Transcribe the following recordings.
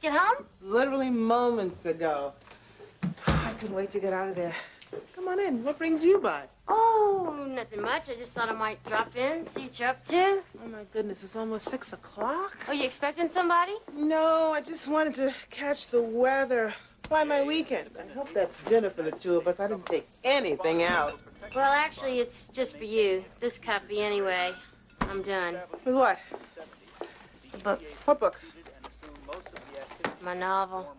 get home? Literally moments ago. I couldn't wait to get out of there. Come on in. What brings you by? Oh, nothing much. I just thought I might drop in, see what you're up to. Oh, my goodness. It's almost 6 o'clock. Oh, you expecting somebody? No, I just wanted to catch the weather. Why my weekend? I hope that's dinner for the two of us. I didn't take anything out. Well, actually, it's just for you. This copy anyway. I'm done. With what? The book. What book? My novel.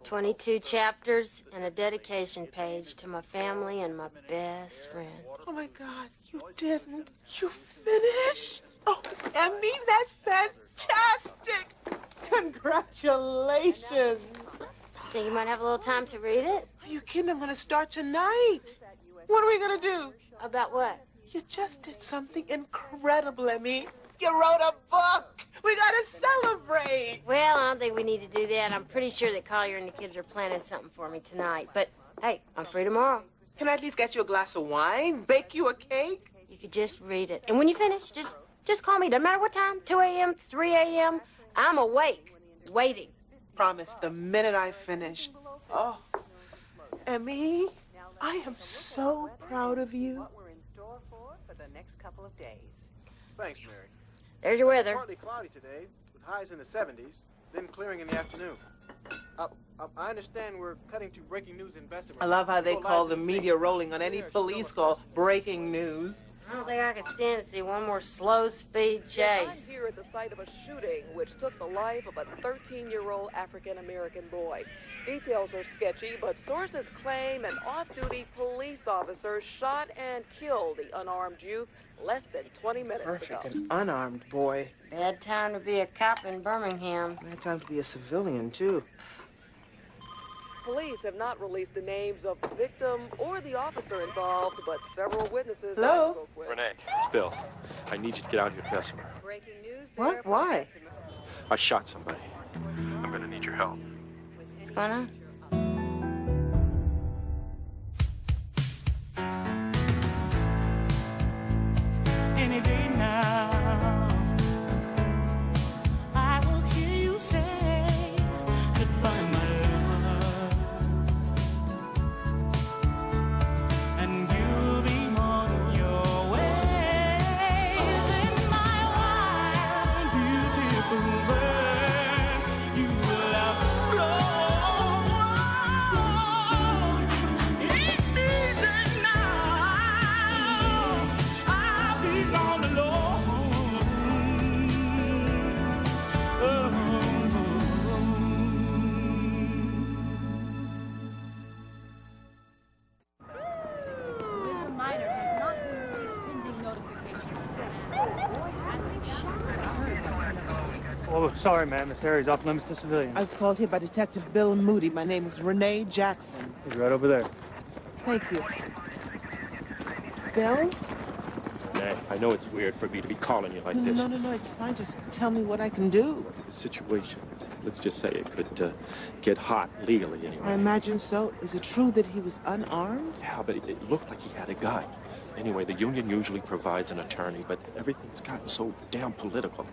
22 chapters and a dedication page to my family and my best friend. Oh, my God. You didn't. You finished? Oh, Emmy, that's fantastic. Congratulations. Think you might have a little time to read it? Are you kidding? I'm going to start tonight. What are we going to do? About what? You just did something incredible, Emmy. You wrote a book. We got to celebrate. Well, I don't think we need to do that. I'm pretty sure that Collier and the kids are planning something for me tonight. But, hey, I'm free tomorrow. Can I at least get you a glass of wine? Bake you a cake? You could just read it. And when you finish, just call me. Doesn't matter what time, 2 a.m., 3 a.m. I'm awake, waiting. Promise, the minute I finish. Oh, Emmy, I am so proud of you. What we're in store for the next couple of days. Thanks, Mary. There's your weather. Partly cloudy today, with highs in the 70s, then clearing in the afternoon. I understand we're cutting to breaking news in Bessemer. I love how they call the media rolling on any police call breaking news. I don't think I could stand to see one more slow-speed chase. I'm here at the site of a shooting which took the life of a 13-year-old African-American boy. Details are sketchy, but sources claim an off-duty police officer shot and killed the unarmed youth less than 20 minutes Perfect, ago. an unarmed boy. Bad time to be a cop in Birmingham. Bad time to be a civilian, too. Police have not released the names of the victim or the officer involved, but several witnesses Hello? I spoke with. Renee, it's Bill. I need you to get out here to Bessemer. Breaking news What? there from Why? Bessemer. I shot somebody. I'm gonna need your help. What's going on? Any day now, I will hear you say goodbye, my love, and you'll be on your way. Then my wild, beautiful bird, you will have flown. It isn't now. I'll be gone alone. Mr. Minor has not been released pending notification. Oh, sorry, ma'am. This area's off limits to civilians. I was called here by Detective Bill Moody. My name is Renee Jackson. He's right over there. Thank you. Bill? Renee, I know it's weird for me to be calling you like this. No, it's fine. Just tell me what I can do. The situation, let's just say it could get hot legally I anyway. imagine so. Is it true that he was unarmed? Yeah, but it looked like he had a gun. Anyway, the union usually provides an attorney, but everything's gotten so damn political.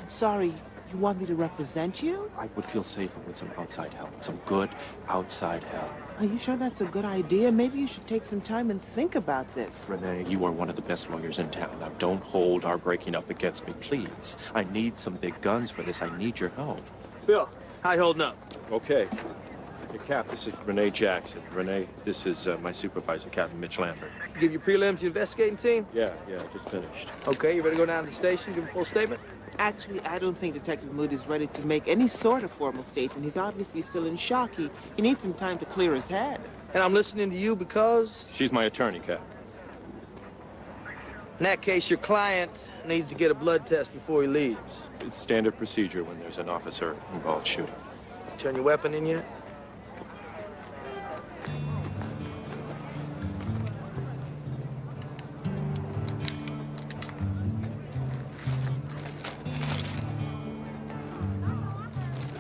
I'm sorry. You want me to represent you? I would feel safer with some outside help, some good outside help. Are you sure that's a good idea? Maybe you should take some time and think about this. Renee, you are one of the best lawyers in town. Now, don't hold our breaking up against me, please. I need some big guns for this. I need your help. Bill, how you holding up? Okay. Hey, Cap, this is Renee Jackson. Renee, this is my supervisor, Captain Mitch Lambert. Give your prelims to the investigating team? Yeah, just finished. Okay, you ready to go down to the station, give a full statement? Actually, I don't think Detective Moody's ready to make any sort of formal statement. He's obviously still in shock. He needs some time to clear his head. And I'm listening to you because, She's my attorney, Cap. in that case, your client needs to get a blood test before he leaves. It's standard procedure when there's an officer involved shooting. Turn your weapon in yet?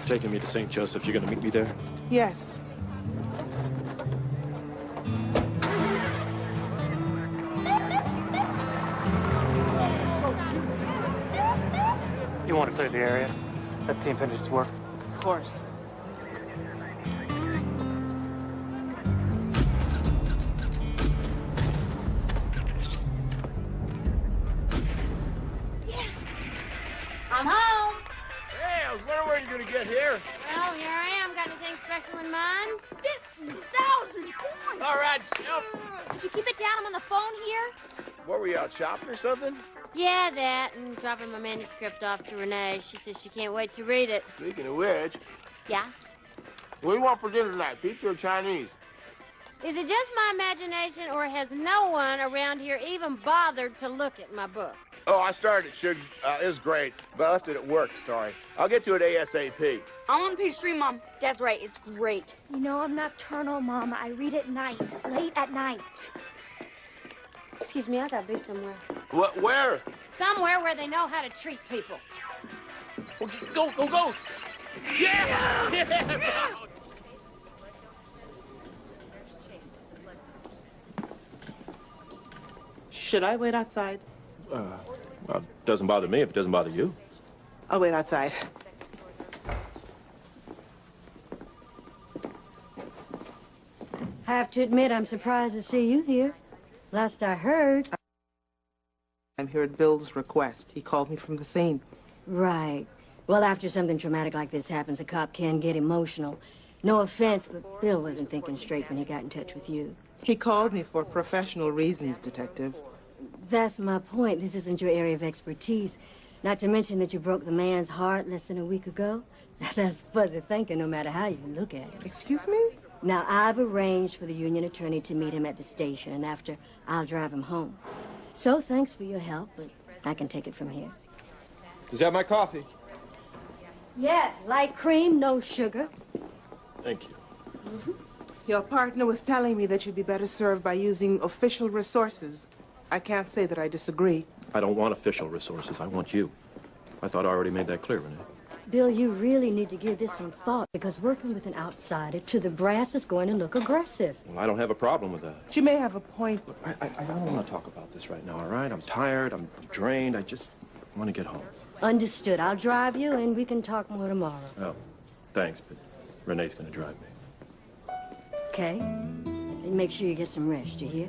Taking me to St. Joseph, you're gonna meet me there? Yes. You want to clear the area? Let the team finish its work. course. I'm home. Hey, I was wondering where you're gonna get here. Well, here I am. Got anything special in mind? 50,000 points! All right, jump. Did you keep it down? I'm on the phone here. What, were you out shopping or something? Yeah, that, and dropping my manuscript off to Renee. She says she can't wait to read it. Speaking of which, Yeah? what do you want for dinner tonight, pizza or Chinese? Is it just my imagination, or has no one around here even bothered to look at my book? Oh, I started it, Sugar. It was great, but I left it at work, sorry. I'll get to it ASAP. I'm on page 3, Mom. That's right, it's great. You know, I'm nocturnal, Mom. I read at night, late at night. Excuse me, I gotta be somewhere. What, where? Somewhere where they know how to treat people. Well, go! Yes! Yes! Should I wait outside? Well, it doesn't bother me if it doesn't bother you. I'll wait outside. I have to admit, I'm surprised to see you here. Last I heard... I'm here at Bill's request. He called me from the scene. Right. Well, after something traumatic like this happens, a cop can get emotional. No offense, but Bill wasn't thinking straight when he got in touch with you. He called me for professional reasons, Detective. That's my point. This isn't your area of expertise. Not to mention that you broke the man's heart less than a week ago. That's fuzzy thinking, no matter how you look at it. Excuse me? Now, I've arranged for the union attorney to meet him at the station, and after, I'll drive him home. So, thanks for your help, but I can take it from here. Is that my coffee? Yeah, light cream, no sugar. Thank you. Your partner was telling me that you'd be better served by using official resources. I can't say that I disagree. I don't want official resources. I want you. I thought I already made that clear, Renee. Bill, you really need to give this some thought, because working with an outsider to the brass is going to look aggressive. Well, I don't have a problem with that. She may have a point. Look, I don't want to talk about this right now, all right? I'm tired. I'm drained. I just want to get home. Understood. I'll drive you, and we can talk more tomorrow. Oh, thanks, but Renee's going to drive me. Okay? And make sure you get some rest, you hear?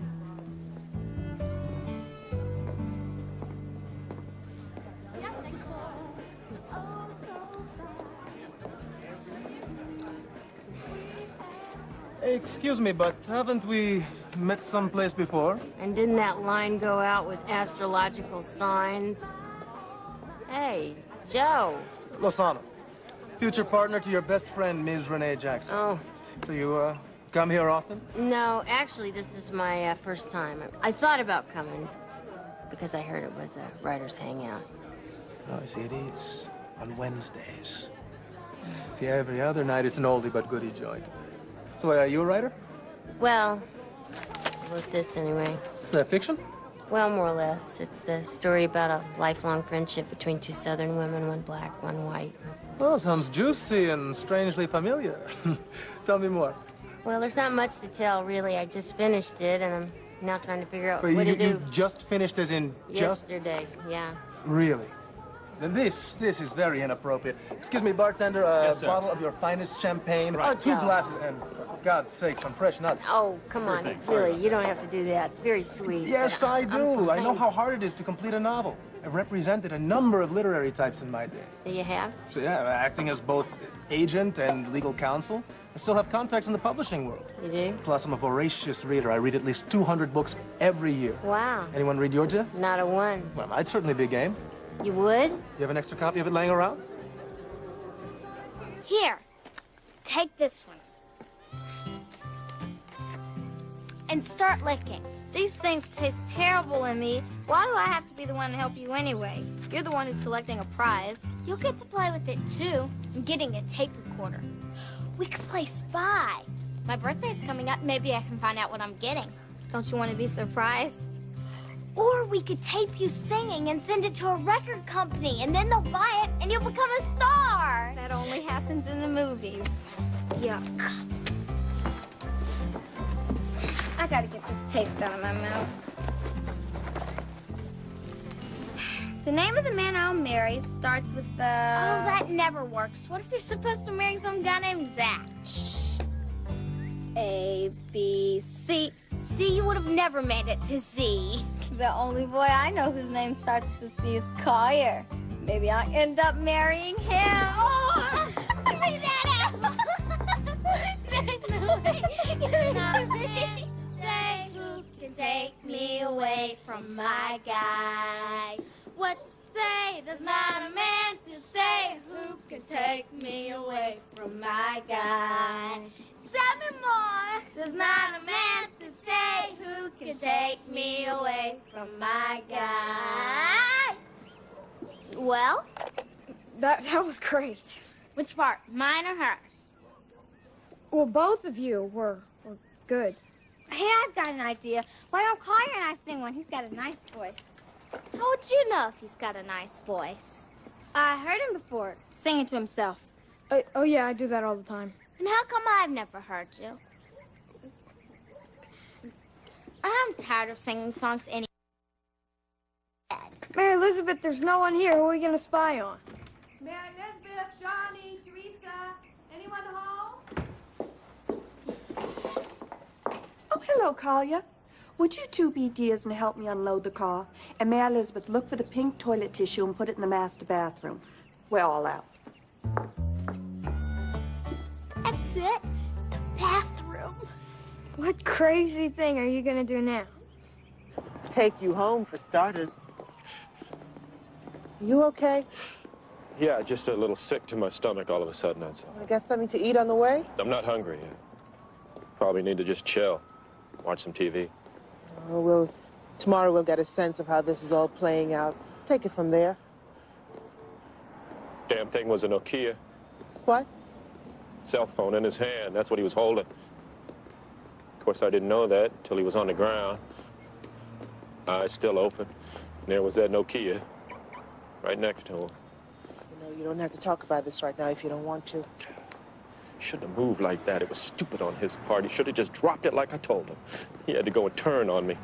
Excuse me, but haven't we met someplace before? And didn't that line go out with astrological signs? Hey, Joe. Lozano, future partner to your best friend, Ms. Renee Jackson. Oh, So you, come here often? no, actually, this is my first time. I thought about coming because I heard it was a writer's hangout. Oh, I see it is. On Wednesdays. See, every other night it's an oldie but goodie joint. So, are you a writer? Well, I wrote this anyway. Fiction? Well, more or less. It's the story about a lifelong friendship between two Southern women, one black, one white. Oh, sounds juicy and strangely familiar. Tell me more. Well, there's not much to tell, really. I just finished it, and I'm now trying to figure out Wait, what to do. you just finished as in just? Yesterday, yeah. Really? Then this is very inappropriate. Excuse me, bartender, Yes, a sir. bottle of your finest champagne. Right. Oh, 2 Joe. glasses, and for God's sake, some fresh nuts. Oh, come on, thing. really, you don't have to do that. It's very sweet. Yes, but I do. I know I'm- how hard it is to complete a novel. I represented a number of literary types in my day. Do you have? So, yeah, acting as both agent and legal counsel. I still have contacts in the publishing world. You do? Plus, I'm a voracious reader. I read at least 200 books every year. Wow. Anyone read yours yet? Not a one. Well, I'd certainly be game. You would? You have an extra copy of it laying around? Here, take this one. And start licking. These things taste terrible in me. Why do I have to be the one to help you anyway? You're the one who's collecting a prize. You'll get to play with it too. I'm getting a tape recorder. We could play spy. My birthday's coming up. Maybe I can find out what I'm getting. Don't you want to be surprised? Or we could tape you singing and send it to a record company, and then they'll buy it, and you'll become a star. That only happens in the movies. Yuck. I gotta get this taste out of my mouth. The name of the man I'll marry starts with the... Oh, that never works. What if you're supposed to marry some guy named Zach? Shh. A, B, C. C, you would have never made it to Z. The only boy I know whose name starts with C is Collier. Maybe I'll end up marrying him. Oh, leave that out. There's no way. Nothing. Say who can take me away from my guy. What you say? There's not a man to say who can take me away from my guy. Tell me more. There's not a man to say who can take me away from my guy. Well? That was great. Which part? Mine or hers? Well, both of you were good. Hey, I've got an idea. Why don't Collier and I sing one? He's got a nice voice. How would you know if he's got a nice voice? I heard him before, singing to himself. Oh, yeah, I do that all the time. And how come I've never heard you? I'm tired of singing songs anyway. Mary Elizabeth, there's no one here. Who are we going to spy on? Mary Elizabeth, Johnny, Teresa, anyone home? Oh, hello, Collier. Would you two be dears and help me unload the car? And Mary Elizabeth, look for the pink toilet tissue and put it in the master bathroom. We're all out. That's it. The bathroom. What crazy thing are you going to do now? Take you home, for starters. You okay? Yeah, just a little sick to my stomach all of a sudden, that's all. I got something to eat on the way? I'm not hungry yet. Probably need to just chill, watch some TV. Oh, tomorrow we'll get a sense of how this is all playing out. Take it from there. Damn thing was a Nokia. What? Cell phone in his hand. That's what he was holding. Of course, I didn't know that until he was on the ground. Eyes still open. And there was that Nokia right next to him. You know, you don't have to talk about this right now if you don't want to. Shouldn't have moved like that. It was stupid on his part. He should have just dropped it like I told him. He had to go and turn on me.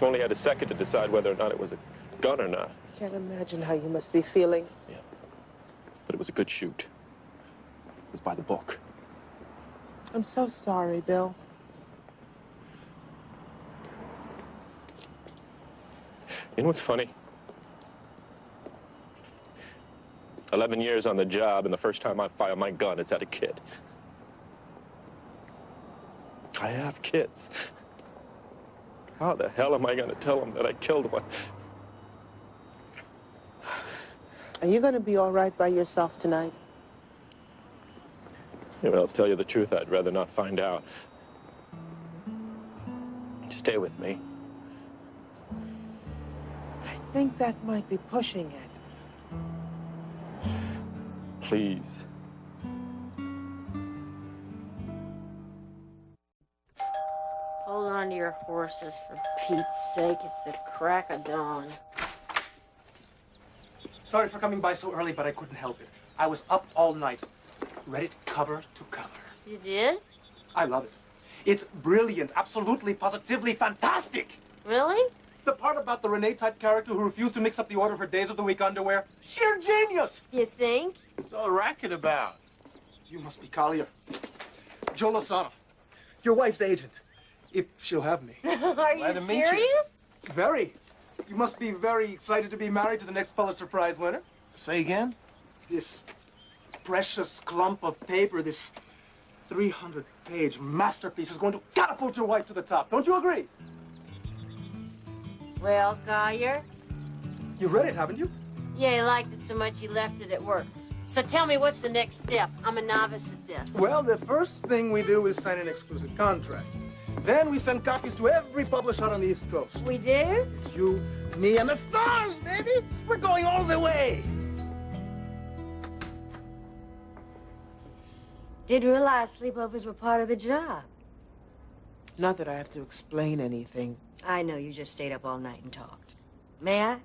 Only had a second to decide whether or not it was a gun or not. Can't imagine how you must be feeling. Yeah. But it was a good shoot. It was by the book. I'm so sorry, Bill. You know what's funny? 11 years on the job, and the first time I fire my gun, it's at a kid. I have kids. How the hell am I going to tell them that I killed one? Are you going to be all right by yourself tonight? Yeah, well, I'll tell you the truth, I'd rather not find out. Stay with me. I think that might be pushing it. Please. Hold on to your horses, for Pete's sake. It's the crack of dawn. Sorry for coming by so early, but I couldn't help it. I was up all night, read it cover to cover. You did? I love it. It's brilliant, absolutely, positively fantastic. Really? The part about the Renee-type character who refused to mix up the order of her days of the week underwear. Sheer genius! You think? What's all the racket about? You must be Collier. Joe Lozano, your wife's agent, if she'll have me. Are you serious? Very. You must be very excited to be married to the next Pulitzer Prize winner. Say again? This precious clump of paper, this 300-page masterpiece is going to catapult your wife to the top. Don't you agree? Well, Collier? You've read it, haven't you? Yeah, he liked it so much he left it at work. So tell me, what's the next step? I'm a novice at this. Well, the first thing we do is sign an exclusive contract. Then we send copies to every publisher on the East Coast. We do? It's you, me, and the stars, baby! We're going all the way! Didn't realize sleepovers were part of the job. Not that I have to explain anything. I know you just stayed up all night and talked. May I?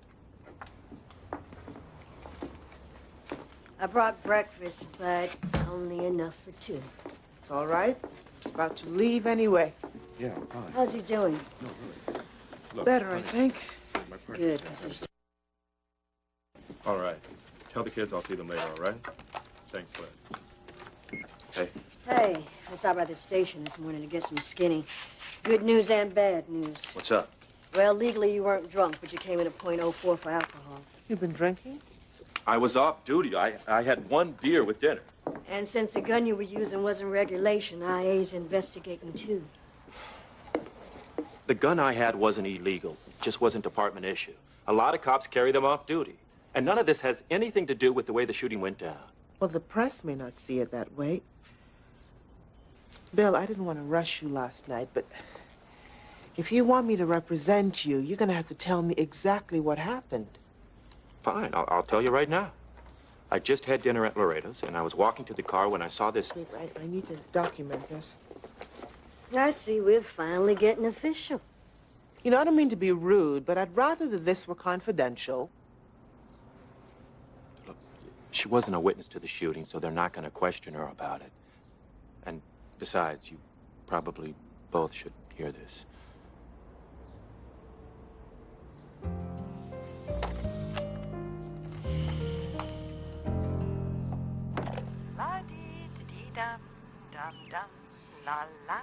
I brought breakfast, but only enough for two. It's all right. It's about to leave anyway. Yeah, fine. How's he doing? No, really. Better, I think. Good. All right. Tell the kids I'll see them later, all right? Thanks, Fred. Hey. Hey, I stopped by the station this morning to get some skinny. Good news and bad news. What's up? Well, legally you weren't drunk, but you came in at .04 for alcohol. You've been drinking? I was off duty. I had one beer with dinner. And since the gun you were using wasn't regulation, IA's investigating too. The gun I had wasn't illegal. It just wasn't department issue. A lot of cops carry them off duty. And none of this has anything to do with the way the shooting went down. Well, the press may not see it that way. Bill, I didn't want to rush you last night, but if you want me to represent you, you're going to have to tell me exactly what happened. Fine, I'll tell you right now. I just had dinner at Laredo's, and I was walking to the car when I saw this. Wait, I need to document this. I see we're finally getting official. You know, I don't mean to be rude, but I'd rather that this were confidential. Look, she wasn't a witness to the shooting, so they're not going to question her about it. And besides, you probably both should hear this. La-dee-dee-dee-dum, dum-dum, la-la.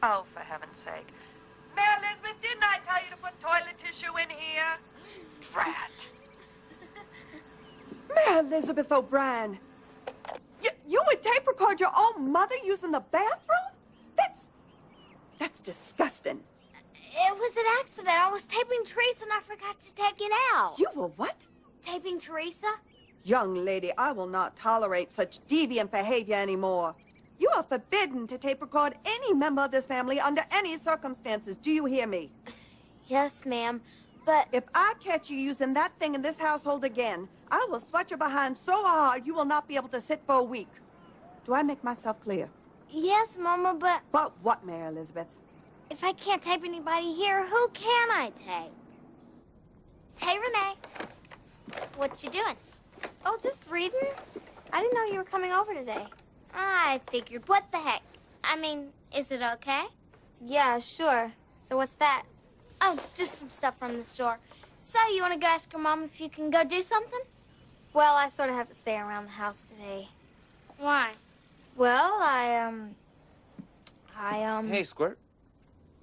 Oh, for heaven's sake. Mary Elizabeth, didn't I tell you to put toilet tissue in here? Brat. Mary Elizabeth O'Brien, you would tape record your own mother using the bathroom? That's disgusting. It was an accident. I was taping Teresa and I forgot to take it out. You were what? Taping Teresa? Young lady, I will not tolerate such deviant behavior anymore. You are forbidden to tape record any member of this family under any circumstances. Do you hear me? Yes, ma'am, but... If I catch you using that thing in this household again, I will swat your behind so hard you will not be able to sit for a week. Do I make myself clear? Yes, Mama, but... But what, Mary Elizabeth? If I can't tape anybody here, who can I tape? Hey, Renee. What you doing? Oh, just reading. I didn't know you were coming over today. I figured. What the heck? I mean, is it okay? Yeah, sure. So what's that? Oh, just some stuff from the store. So, you want to go ask your mom if you can go do something? Well, I sort of have to stay around the house today. Why? Well, I Hey, Squirt.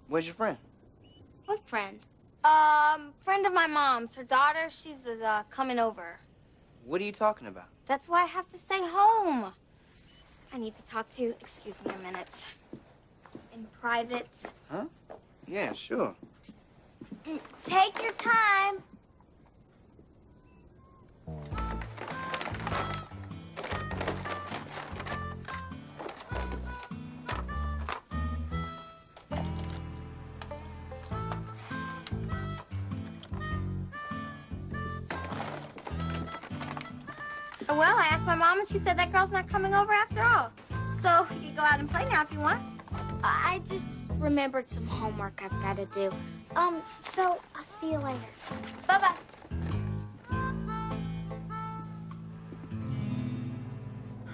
Where's your friend? What friend? Friend of my mom's. Her daughter, she's coming over. What are you talking about? That's why I have to stay home. I need to talk to you. Excuse me a minute. In private. Huh? Yeah, sure. Take your time. Well, I asked my mom, and she said that girl's not coming over after all. So you can go out and play now if you want. I just remembered some homework I've got to do. So I'll see you later. Bye-bye.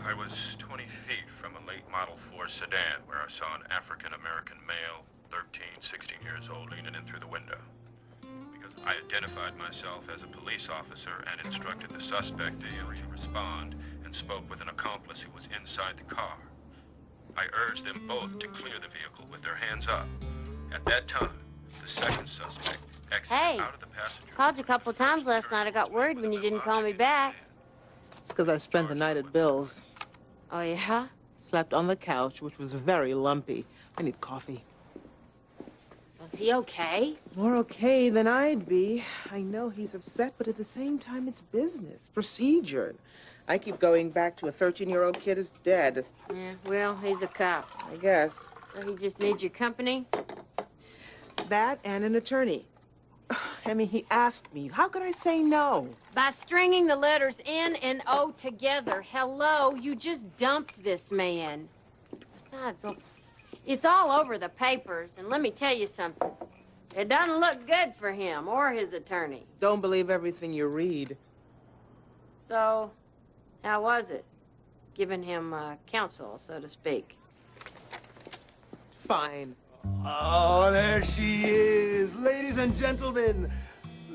I was 20 feet from a late Model 4 sedan where I saw an African-American male, 13, 16 years old, leaning in through the window. Because I identified myself as a police officer and instructed the suspect to respond and spoke with an accomplice who was inside the car. I urged them both to clear the vehicle with their hands up. At that time, the second suspect exited out of the passenger. Called you a couple times last night. I got worried when you didn't call me back. It's because I spent the night at Bill's. Oh, yeah? Slept on the couch, which was very lumpy. I need coffee. So is he okay? More okay than I'd be. I know he's upset, but at the same time, it's business, procedure. I keep going back to a 13-year-old kid is dead. Yeah, well, he's a cop. I guess. So he just needs your company? That and an attorney. I mean, he asked me. How could I say no? By stringing the letters N and O together. Hello, you just dumped this man. Besides, it's all over the papers, and let me tell you something. It doesn't look good for him or his attorney. Don't believe everything you read. So, how was it? Giving him counsel, so to speak. Fine. Oh, there she is. Ladies and gentlemen,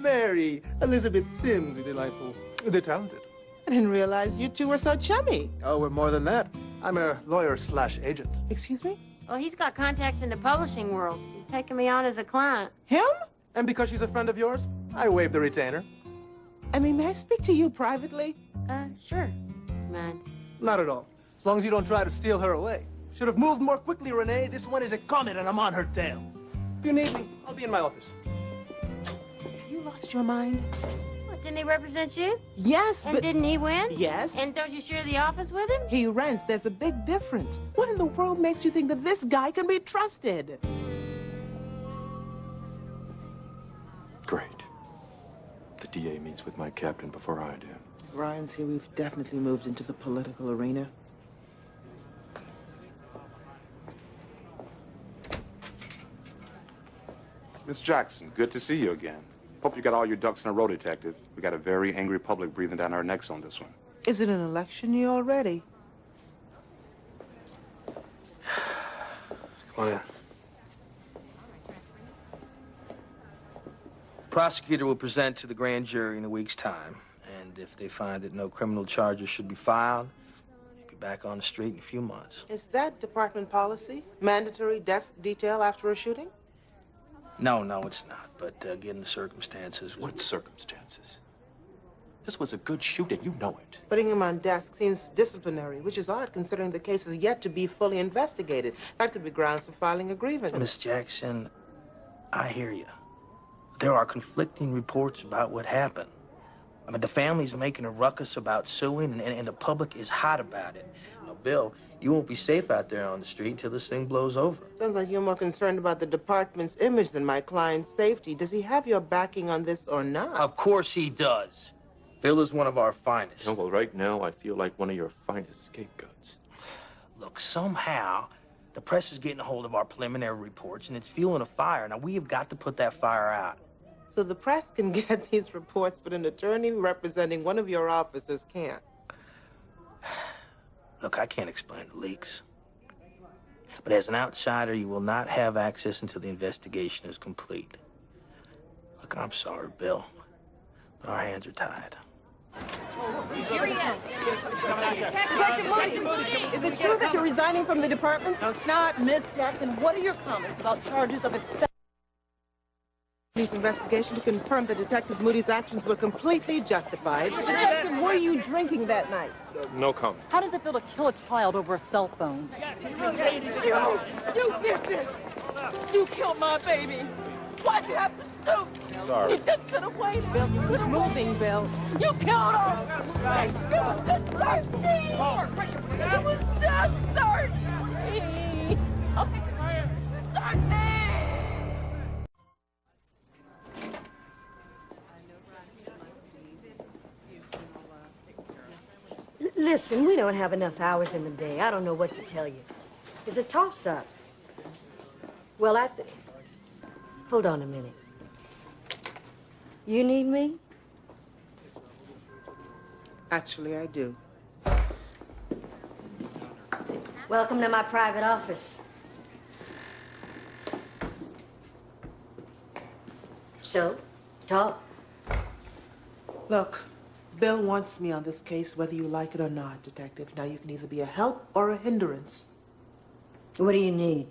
Mary, Elizabeth Sims, we're delightful. They're talented. I didn't realize you two were so chummy. Oh, we're more than that. I'm a lawyer/agent. Excuse me? Well, he's got contacts in the publishing world. He's taking me on as a client. Him? And because she's a friend of yours, I waived the retainer. I mean, may I speak to you privately? Sure. Mind? Not at all. As long as you don't try to steal her away. Should have moved more quickly, Renee. This one is a comet and I'm on her tail. If you need me, I'll be in my office. Have you lost your mind? What, didn't he represent you? Yes, And but... didn't he win? Yes. And don't you share the office with him? He rents. There's a big difference. What in the world makes you think that this guy can be trusted? Great. The DA meets with my captain before I do. Ryan's here. We've definitely moved into the political arena. Miss Jackson, good to see you again. Hope you got all your ducks in a row, Detective. We got a very angry public breathing down our necks on this one. Is it an election year already? Come on in. Prosecutor will present to the grand jury in a week's time, and if they find that no criminal charges should be filed, you'll be back on the street in a few months. Is that department policy? Mandatory desk detail after a shooting? No, it's not. But given the circumstances... What circumstances? This was a good shooting. You know it. Putting him on desk seems disciplinary, which is odd considering the case is yet to be fully investigated. That could be grounds for filing a grievance. Miss Jackson, I hear you. There are conflicting reports about what happened. I mean, the family's making a ruckus about suing, and the public is hot about it. Now, Bill, you won't be safe out there on the street until this thing blows over. Sounds like you're more concerned about the department's image than my client's safety. Does he have your backing on this or not? Of course he does. Bill is one of our finest. No, well, right now, I feel like one of your finest scapegoats. Look, somehow, the press is getting a hold of our preliminary reports, and it's fueling a fire. Now, we have got to put that fire out. So the press can get these reports, but an attorney representing one of your officers can't. Look, I can't explain the leaks. But as an outsider, you will not have access until the investigation is complete. Look, I'm sorry, Bill, but our hands are tied. Here he is. Detective Moody, is it true that you're resigning from the department? No, it's not. Miss Jackson, what are your comments about charges of acceptance? Police investigation to confirm that Detective Moody's actions were completely justified. Detective, were you drinking that night? No comment. How does it feel to kill a child over a cell phone? You did this! You killed my baby! Why'd you have to shoot? Sorry. You just could have waited. Bill, keep moving, Bill. You killed her! It was just 13! It was just 13! 13! Listen, we don't have enough hours in the day. I don't know what to tell you. It's a toss-up. Well, hold on a minute. You need me? Actually, I do. Welcome to my private office. So, talk. Look, Bill wants me on this case whether you like it or not, Detective. Now, you can either be a help or a hindrance. What do you need?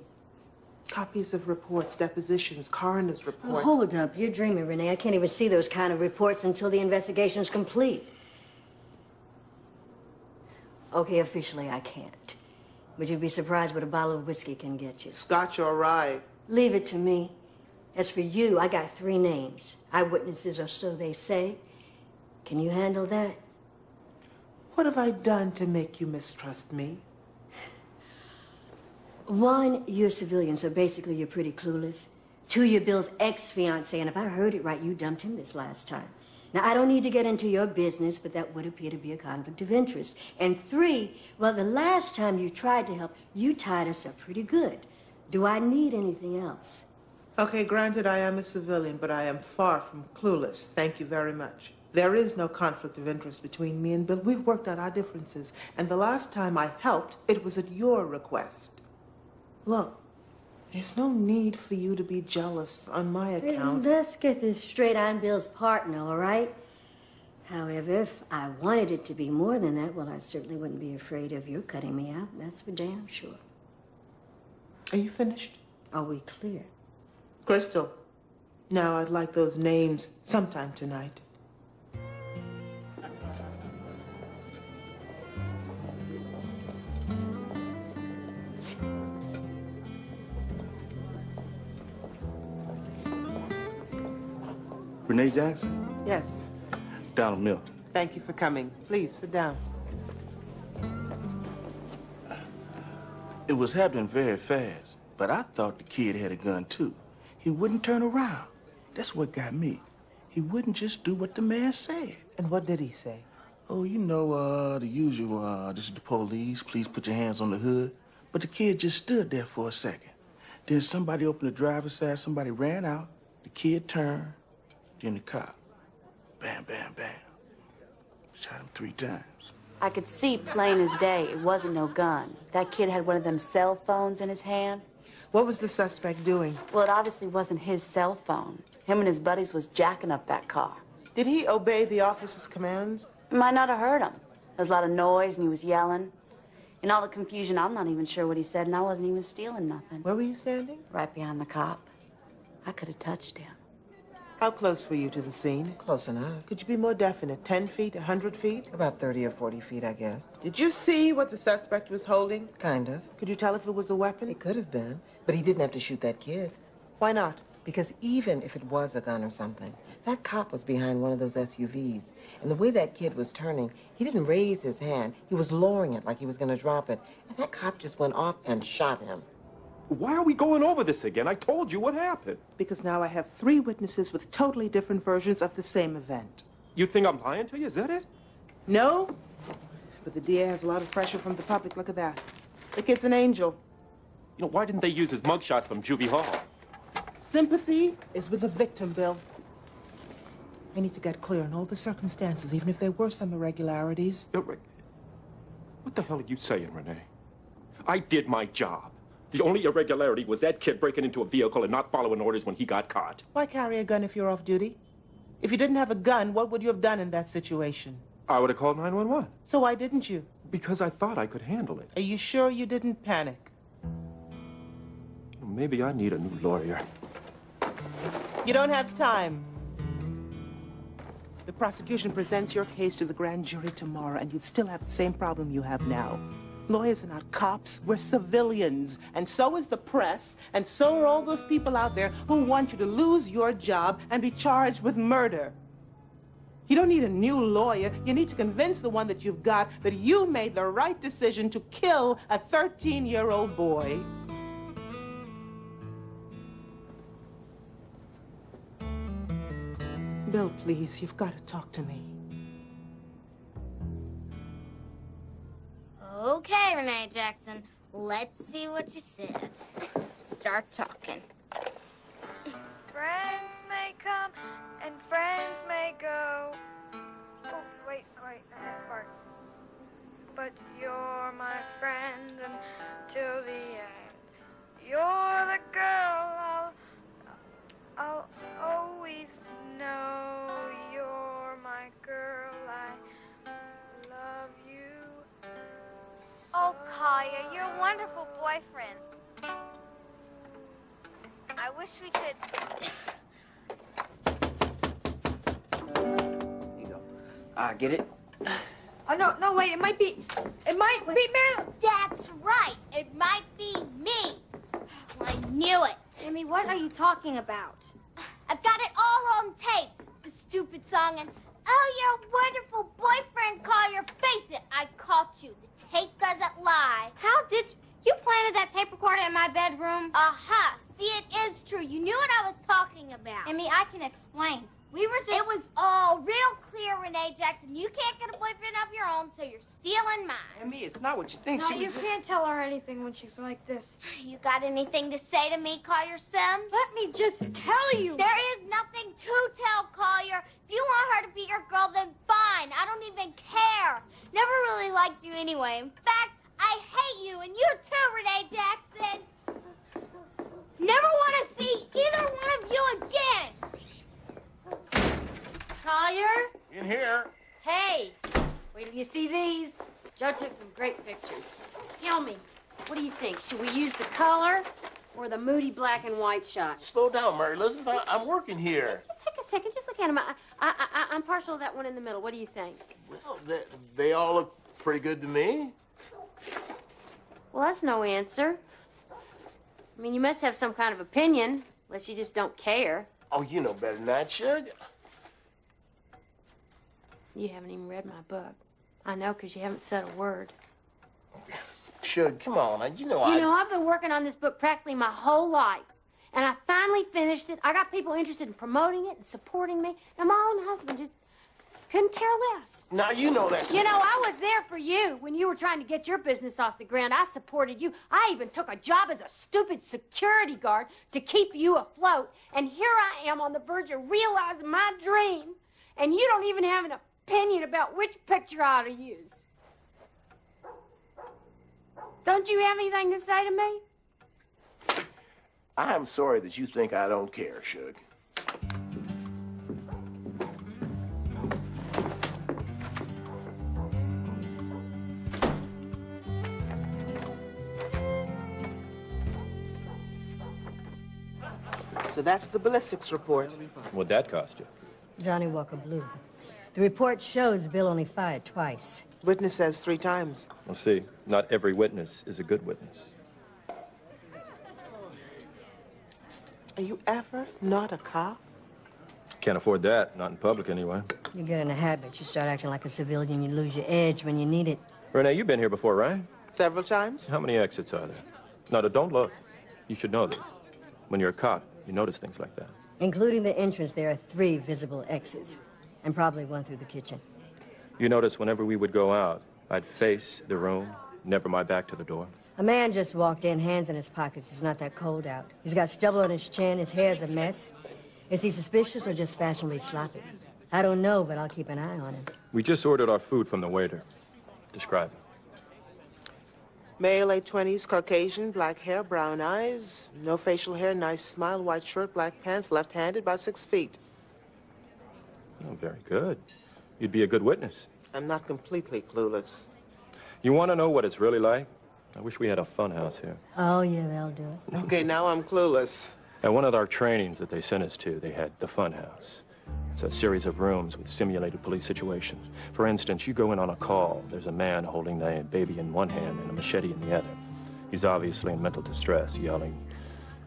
Copies of reports, depositions, coroner's reports. Oh, hold up. You're dreaming, Renee. I can't even see those kind of reports until the investigation's complete. Okay, officially, I can't. But you'd be surprised what a bottle of whiskey can get you. Scotch or rye? Leave it to me. As for you, I got 3 names. Eyewitnesses, or so they say. Can you handle that? What have I done to make you mistrust me? 1, you're a civilian, so basically you're pretty clueless. 2, you're Bill's ex-fiancé, and if I heard it right, you dumped him this last time. Now, I don't need to get into your business, but that would appear to be a conflict of interest. And 3, well, the last time you tried to help, you tied us up pretty good. Do I need anything else? Okay, granted, I am a civilian, but I am far from clueless. Thank you very much. There is no conflict of interest between me and Bill. We've worked out our differences, and the last time I helped, it was at your request. Look, There's no need for you to be jealous on my account. Let's get this straight. I'm Bill's partner, all right? However, if I wanted it to be more than that, well, I certainly wouldn't be afraid of you cutting me out. That's for damn sure. Are you finished? Are we clear? Crystal, now I'd like those names sometime tonight. Renee Jackson? Yes. Donald Milton. Thank you for coming. Please, sit down. It was happening very fast, but I thought the kid had a gun too. He wouldn't turn around. That's what got me. He wouldn't just do what the man said. And what did he say? Oh, you know, the usual, this is the police, please put your hands on the hood. But the kid just stood there for a second. Then somebody opened the driver's side, somebody ran out, the kid turned, then the cop. Bam, bam, bam. Shot him 3 times. I could see plain as day it wasn't no gun. That kid had one of them cell phones in his hand. What was the suspect doing? Well, it obviously wasn't his cell phone. Him and his buddies was jacking up that car. Did he obey the officer's commands? You might not have heard him. There was a lot of noise and he was yelling. In all the confusion, I'm not even sure what he said, and I wasn't even stealing nothing. Where were you standing? Right behind the cop. I could have touched him. How close were you to the scene? Close enough. Could you be more definite? 10 feet, 100 feet? About 30 or 40 feet, I guess. Did you see what the suspect was holding? Kind of. Could you tell if it was a weapon? It could have been, but he didn't have to shoot that kid. Why not? Because even if it was a gun or something, that cop was behind one of those SUVs. And the way that kid was turning, he didn't raise his hand. He was lowering it like he was going to drop it. And that cop just went off and shot him. Why are we going over this again? I told you what happened. Because now I have 3 witnesses with totally different versions of the same event. You think I'm lying to you? Is that it? No, but the DA has a lot of pressure from the public. Look at that. The kid's an angel. You know, why didn't they use his mugshots from Juvie Hall? Sympathy is with the victim, Bill. I need to get clear on all the circumstances, even if there were some irregularities. What the hell are you saying, Renee? I did my job. The only irregularity was that kid breaking into a vehicle and not following orders when he got caught. Why carry a gun if you're off duty? If you didn't have a gun, what would you have done in that situation? I would have called 911. So why didn't you? Because I thought I could handle it. Are you sure you didn't panic? Maybe I need a new lawyer. You don't have time. The prosecution presents your case to the grand jury tomorrow, and you'd still have the same problem you have now. Lawyers are not cops, we're civilians. And so is the press, and so are all those people out there who want you to lose your job and be charged with murder. You don't need a new lawyer. You need to convince the one that you've got that you made the right decision to kill a 13-year-old boy. Bill, please, you've got to talk to me. Okay, Renee Jackson, let's see what you said. Start talking. Friends may come and friends may go. Oh, wait, this part. But you're my friend until the end. You're the girl I'll always know. You're my girl, I love you. Oh, Kaya, you're a wonderful boyfriend. I wish we could... Here you go. Get it? Oh, no, wait, it might be Mary. That's right. It might be me. I knew it. Jimmy, what are you talking about? I've got it all on tape. The stupid song and, oh, you're a wonderful boyfriend, Collier. Face it, I caught you. The tape doesn't lie. How did you? You planted that tape recorder in my bedroom? Aha. See, it is true. You knew what I was talking about. Amy, I can explain. We were just... It was all real clear, Renee Jackson. You can't get a boyfriend of your own, so you're stealing mine. Amy, it's not what you think. No, you can't tell her anything when she's like this. You got anything to say to me, Collier Sims? Let me just tell you. There is nothing to tell, Collier. If you want her to be your girl, then fine. I don't even care. Never really liked you anyway. In fact, I hate you, and you too, Renee Jackson. Never want to see either one of you again. Collier? In here. Hey, wait till you see these. Joe took some great pictures. Tell me, what do you think? Should we use the color or the moody black and white shot? Slow down, Mary Elizabeth. I'm working here. Just take a second. Just look at them. I'm partial to that one in the middle. What do you think? Well, they all look pretty good to me. Well, that's no answer. I mean, you must have some kind of opinion, unless you just don't care. Oh, you know better than that, Shug. You haven't even read my book. I know, because you haven't said a word. Shug, come on. You know I've been working on this book practically my whole life. And I finally finished it. I got people interested in promoting it and supporting me. And my own husband just couldn't care less. Now, you know that. You know, I was there for you when you were trying to get your business off the ground. I supported you. I even took a job as a stupid security guard to keep you afloat. And here I am on the verge of realizing my dream. And you don't even have an opinion about which picture I ought to use. Don't you have anything to say to me? I'm sorry that you think I don't care, Shug. So that's the ballistics report. What'd that cost you? Johnny Walker Blue. The report shows Bill only fired twice. Witness says 3 times. Well, see, not every witness is a good witness. Are you ever not a cop? Can't afford that, not in public anyway. You get in a habit. You start acting like a civilian. You lose your edge when you need it. Renee, you've been here before, right? Several times. How many exits are there? No, don't look. You should know this. When you're a cop, you notice things like that. Including the entrance, there are 3 visible exits. And probably one through the kitchen. You notice whenever we would go out, I'd face the room, never my back to the door. A man just walked in, hands in his pockets. It's not that cold out. He's got stubble on his chin. His hair's a mess. Is he suspicious or just fashionably sloppy? I don't know, but I'll keep an eye on him. We just ordered our food from the waiter. Describe him. Male, late 20s, Caucasian, black hair, brown eyes, no facial hair, nice smile, white shirt, black pants, left-handed, about 6 feet. Oh, very good. You'd be a good witness. I'm not completely clueless. You want to know what it's really like? I wish we had a fun house here. Oh, yeah, they'll do it. Okay, now I'm clueless. At one of our trainings that they sent us to, they had the fun house. It's a series of rooms with simulated police situations. For instance, you go in on a call. There's a man holding a baby in one hand and a machete in the other. He's obviously in mental distress, yelling,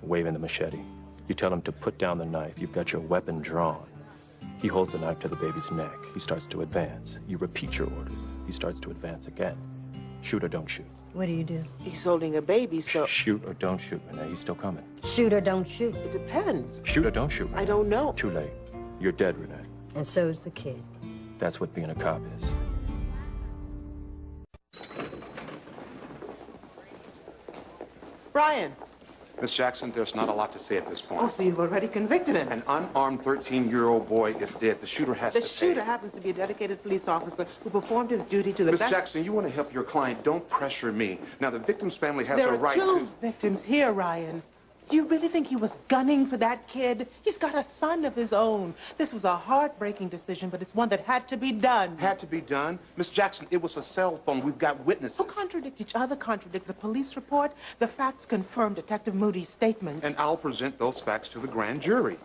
waving the machete. You tell him to put down the knife. You've got your weapon drawn. He holds the knife to the baby's neck. He starts to advance. You repeat your orders. He starts to advance again. Shoot or don't shoot. What do you do? He's holding a baby, so... Shoot or don't shoot, Renee. He's still coming. Shoot or don't shoot? It depends. Shoot or don't shoot, Renee. I don't know. Too late. You're dead, Renee. And so is the kid. That's what being a cop is. Brian. Miss Jackson, there's not a lot to say at this point. Oh, so you've already convicted him. An unarmed 13-year-old boy is dead. The shooter has to pay. The shooter happens to be a dedicated police officer who performed his duty to the Miss best... Jackson, you want to help your client. Don't pressure me. Now, the victim's family has There a are right 2 to... victims here, Ryan. Do you really think he was gunning for that kid? He's got a son of his own. This was a heartbreaking decision, but it's one that had to be done. Had to be done? Miss Jackson, it was a cell phone. We've got witnesses. Who contradict each other, contradict the police report? The facts confirm Detective Moody's statements. And I'll present those facts to the grand jury.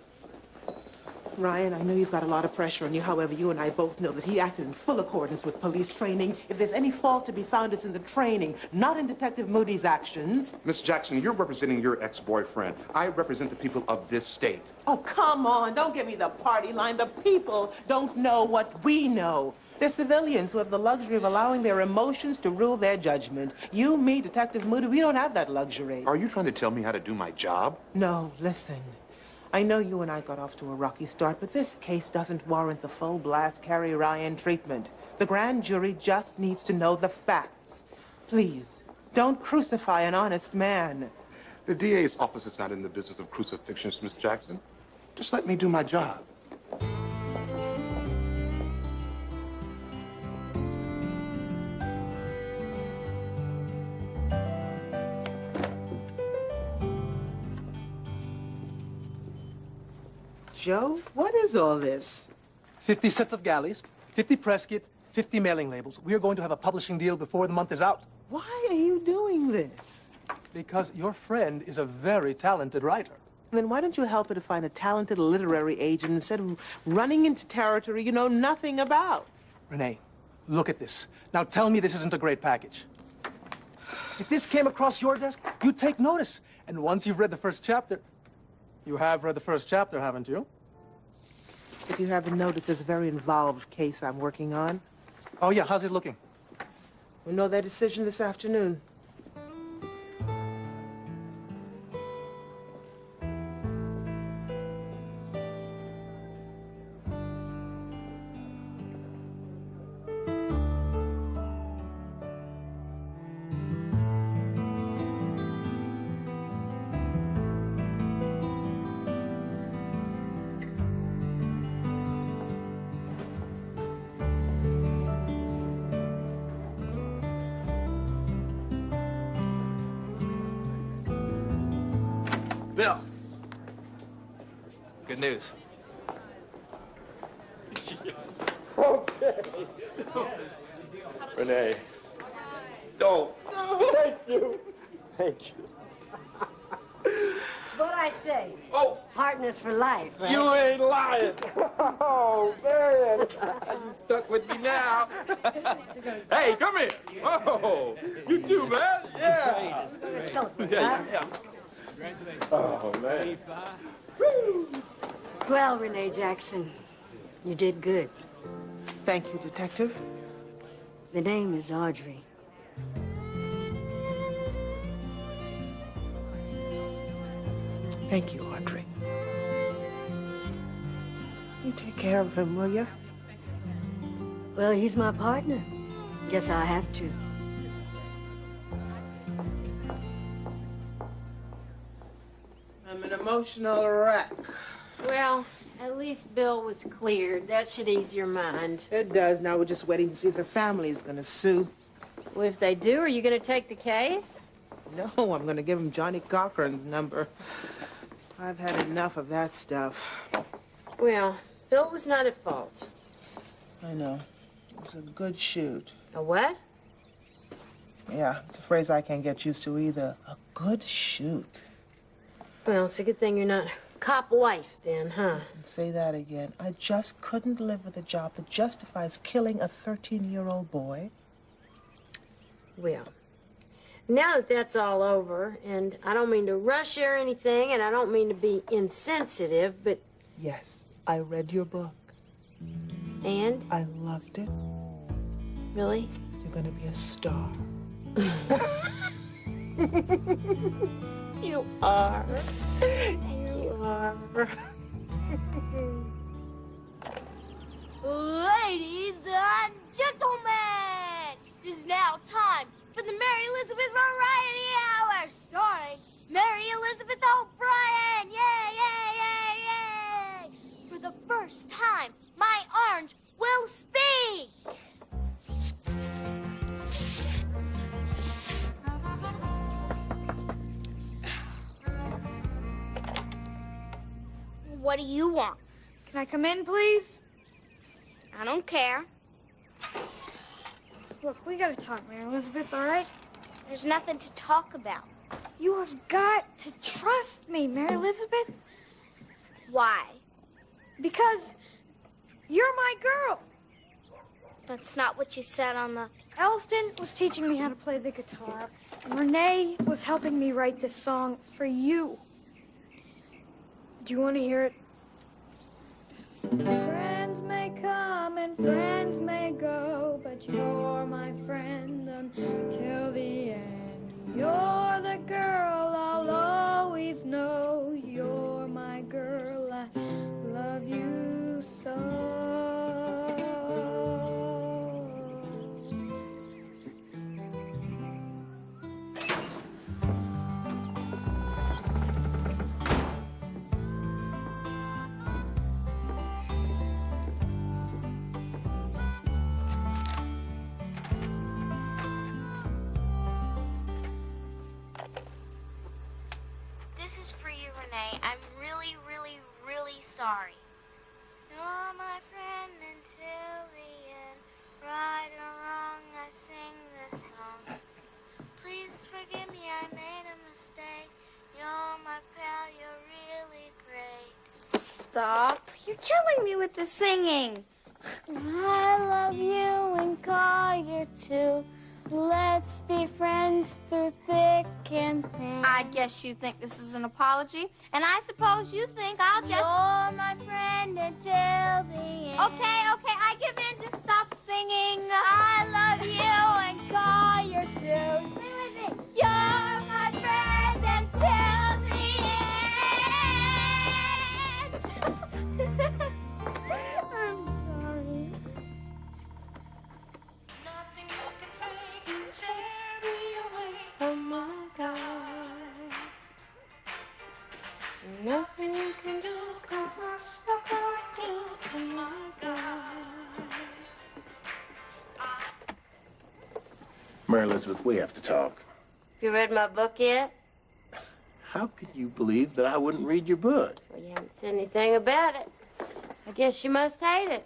Ryan, I know you've got a lot of pressure on you. However, you and I both know that he acted in full accordance with police training. If there's any fault to be found, it's in the training, not in Detective Moody's actions. Miss Jackson, you're representing your ex-boyfriend. I represent the people of this state. Oh, come on. Don't give me the party line. The people don't know what we know. They're civilians who have the luxury of allowing their emotions to rule their judgment. You, me, Detective Moody, we don't have that luxury. Are you trying to tell me how to do my job? No, listen. I know you and I got off to a rocky start, but this case doesn't warrant the full-blast Carrie Ryan treatment. The grand jury just needs to know the facts. Please, don't crucify an honest man. The DA's office is not in the business of crucifixions, Miss Jackson. Just let me do my job. Joe, what is all this? 50 sets of galleys, 50 press kits, 50 mailing labels. We are going to have a publishing deal before the month is out. Why are you doing this? Because your friend is a very talented writer. Then why don't you help her to find a talented literary agent instead of running into territory you know nothing about? Renee, look at this. Now tell me this isn't a great package. If this came across your desk, you'd take notice. And once you've read the first chapter, you have read the first chapter, haven't you? If you haven't noticed, there's a very involved case I'm working on. Oh, yeah, how's it looking? We'll know their decision this afternoon. Bill. Good news. Okay. Renee. Don't. Thank you. Thank you. What I say? Oh. Partners for life, right? You ain't lying. Oh, man. You stuck with me now. Hey, come here. Oh, you too, man. Yeah. Yeah. Oh, man. Well, Renee Jackson, you did good. Thank you, Detective. The name is Audrey. Thank you, Audrey. You take care of him, will you? Well, he's my partner. Guess I have to. I'm an emotional wreck. Well, at least Bill was cleared. That should ease your mind. It does. Now we're just waiting to see if the family's gonna sue. Well, if they do, are you going to take the case? No, I'm gonna give him Johnny Cochran's number. I've had enough of that stuff. Well, Bill was not at fault. I know. It was a good shoot. A what? Yeah, it's a phrase I can't get used to either. A good shoot. Well, it's a good thing you're not cop wife then, huh? Say that again. I just couldn't live with a job that justifies killing a 13-year-old boy. Well, now that that's all over, and I don't mean to rush or anything, and I don't mean to be insensitive, but... Yes, I read your book. And? I loved it. Really? You're gonna be a star. You are. You are. Ladies and gentlemen, it is now time for the Mary Elizabeth Variety Hour, starring Mary Elizabeth O'Brien. Yay, yay, yay, yay! For the first time, my orange will speak. What do you want? Can I come in, please? I don't care. Look, we gotta talk, Mary Elizabeth, all right? There's nothing to talk about. You have got to trust me, Mary Elizabeth. Why? Because you're my girl. That's not what you said on the... Elston was teaching me how to play the guitar, and Renee was helping me write this song for you. Do you want to hear it? Friends may come and friends may go, but you're my friend until the end. You're the girl I'll always know. You're my girl, I love you so. sorry. You're my friend until the end. Right or wrong, I sing this song. Please forgive me, I made a mistake. You're my pal, you're really great. Stop. You're killing me with the singing. I love you and Collier too. Let's be friends through thick and thin. I guess you think this is an apology, and I suppose you think I'll just... You're my friend until the end. Okay, I give in. Just stop singing. I love you and Collier too. Sing with me. You're my friend until the end. I'm sorry. From my God. Nothing you can do, 'cause I'm stuck like glue from my God. Mary Elizabeth, we have to talk. Have you read my book yet? How could you believe that I wouldn't read your book? Well, you haven't said anything about it. I guess you must hate it.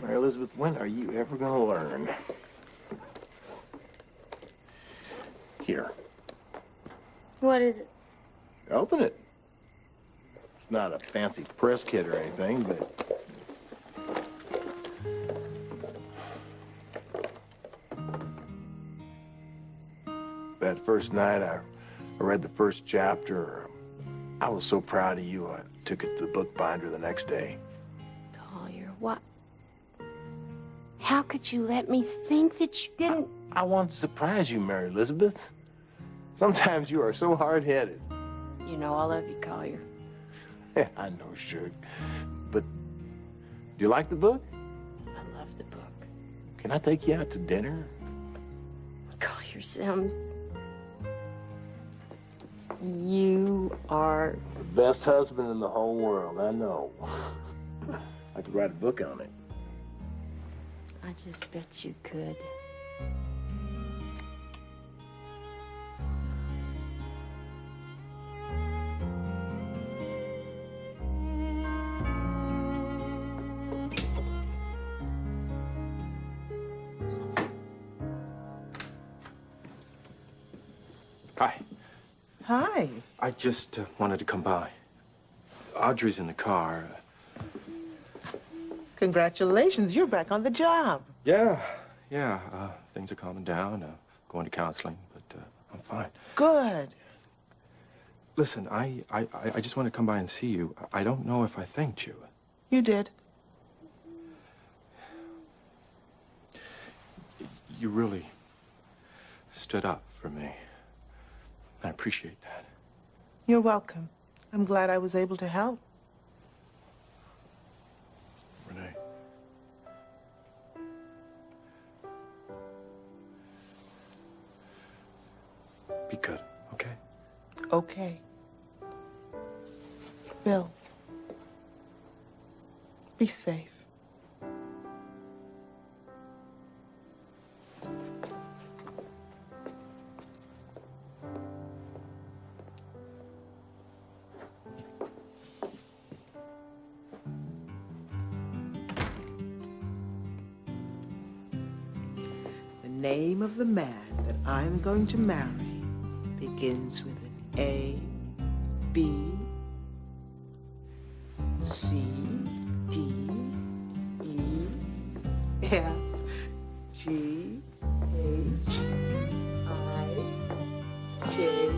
Mary Elizabeth, when are you ever going to learn? Here. What is it? Open it. It's not a fancy press kit or anything, but... That first night I read the first chapter, I was so proud of you, I took it to the book binder the next day. Collier, what? How could you let me think that you didn't... I wanted to surprise you, Mary Elizabeth. Sometimes you are so hard-headed. You know I love you, Collier. I know, Shug. But do you like the book? I love the book. Can I take you out to dinner? Collier Sims. You are... The best husband in the whole world, I know. I could write a book on it. I just bet you could. Hi. Hi. I just wanted to come by. Audrey's in the car. Congratulations, you're back on the job. Yeah. Things are calming down. Going to counseling, but I'm fine. Good. Listen, I just want to come by and see you. I don't know if I thanked you. You did. You really stood up for me. I appreciate that. You're welcome. I'm glad I was able to help. Renee. Be good, okay? Okay. Bill, be safe. The name of the man that I'm going to marry begins with an A, B, C, D, E, F, G, H, I, J.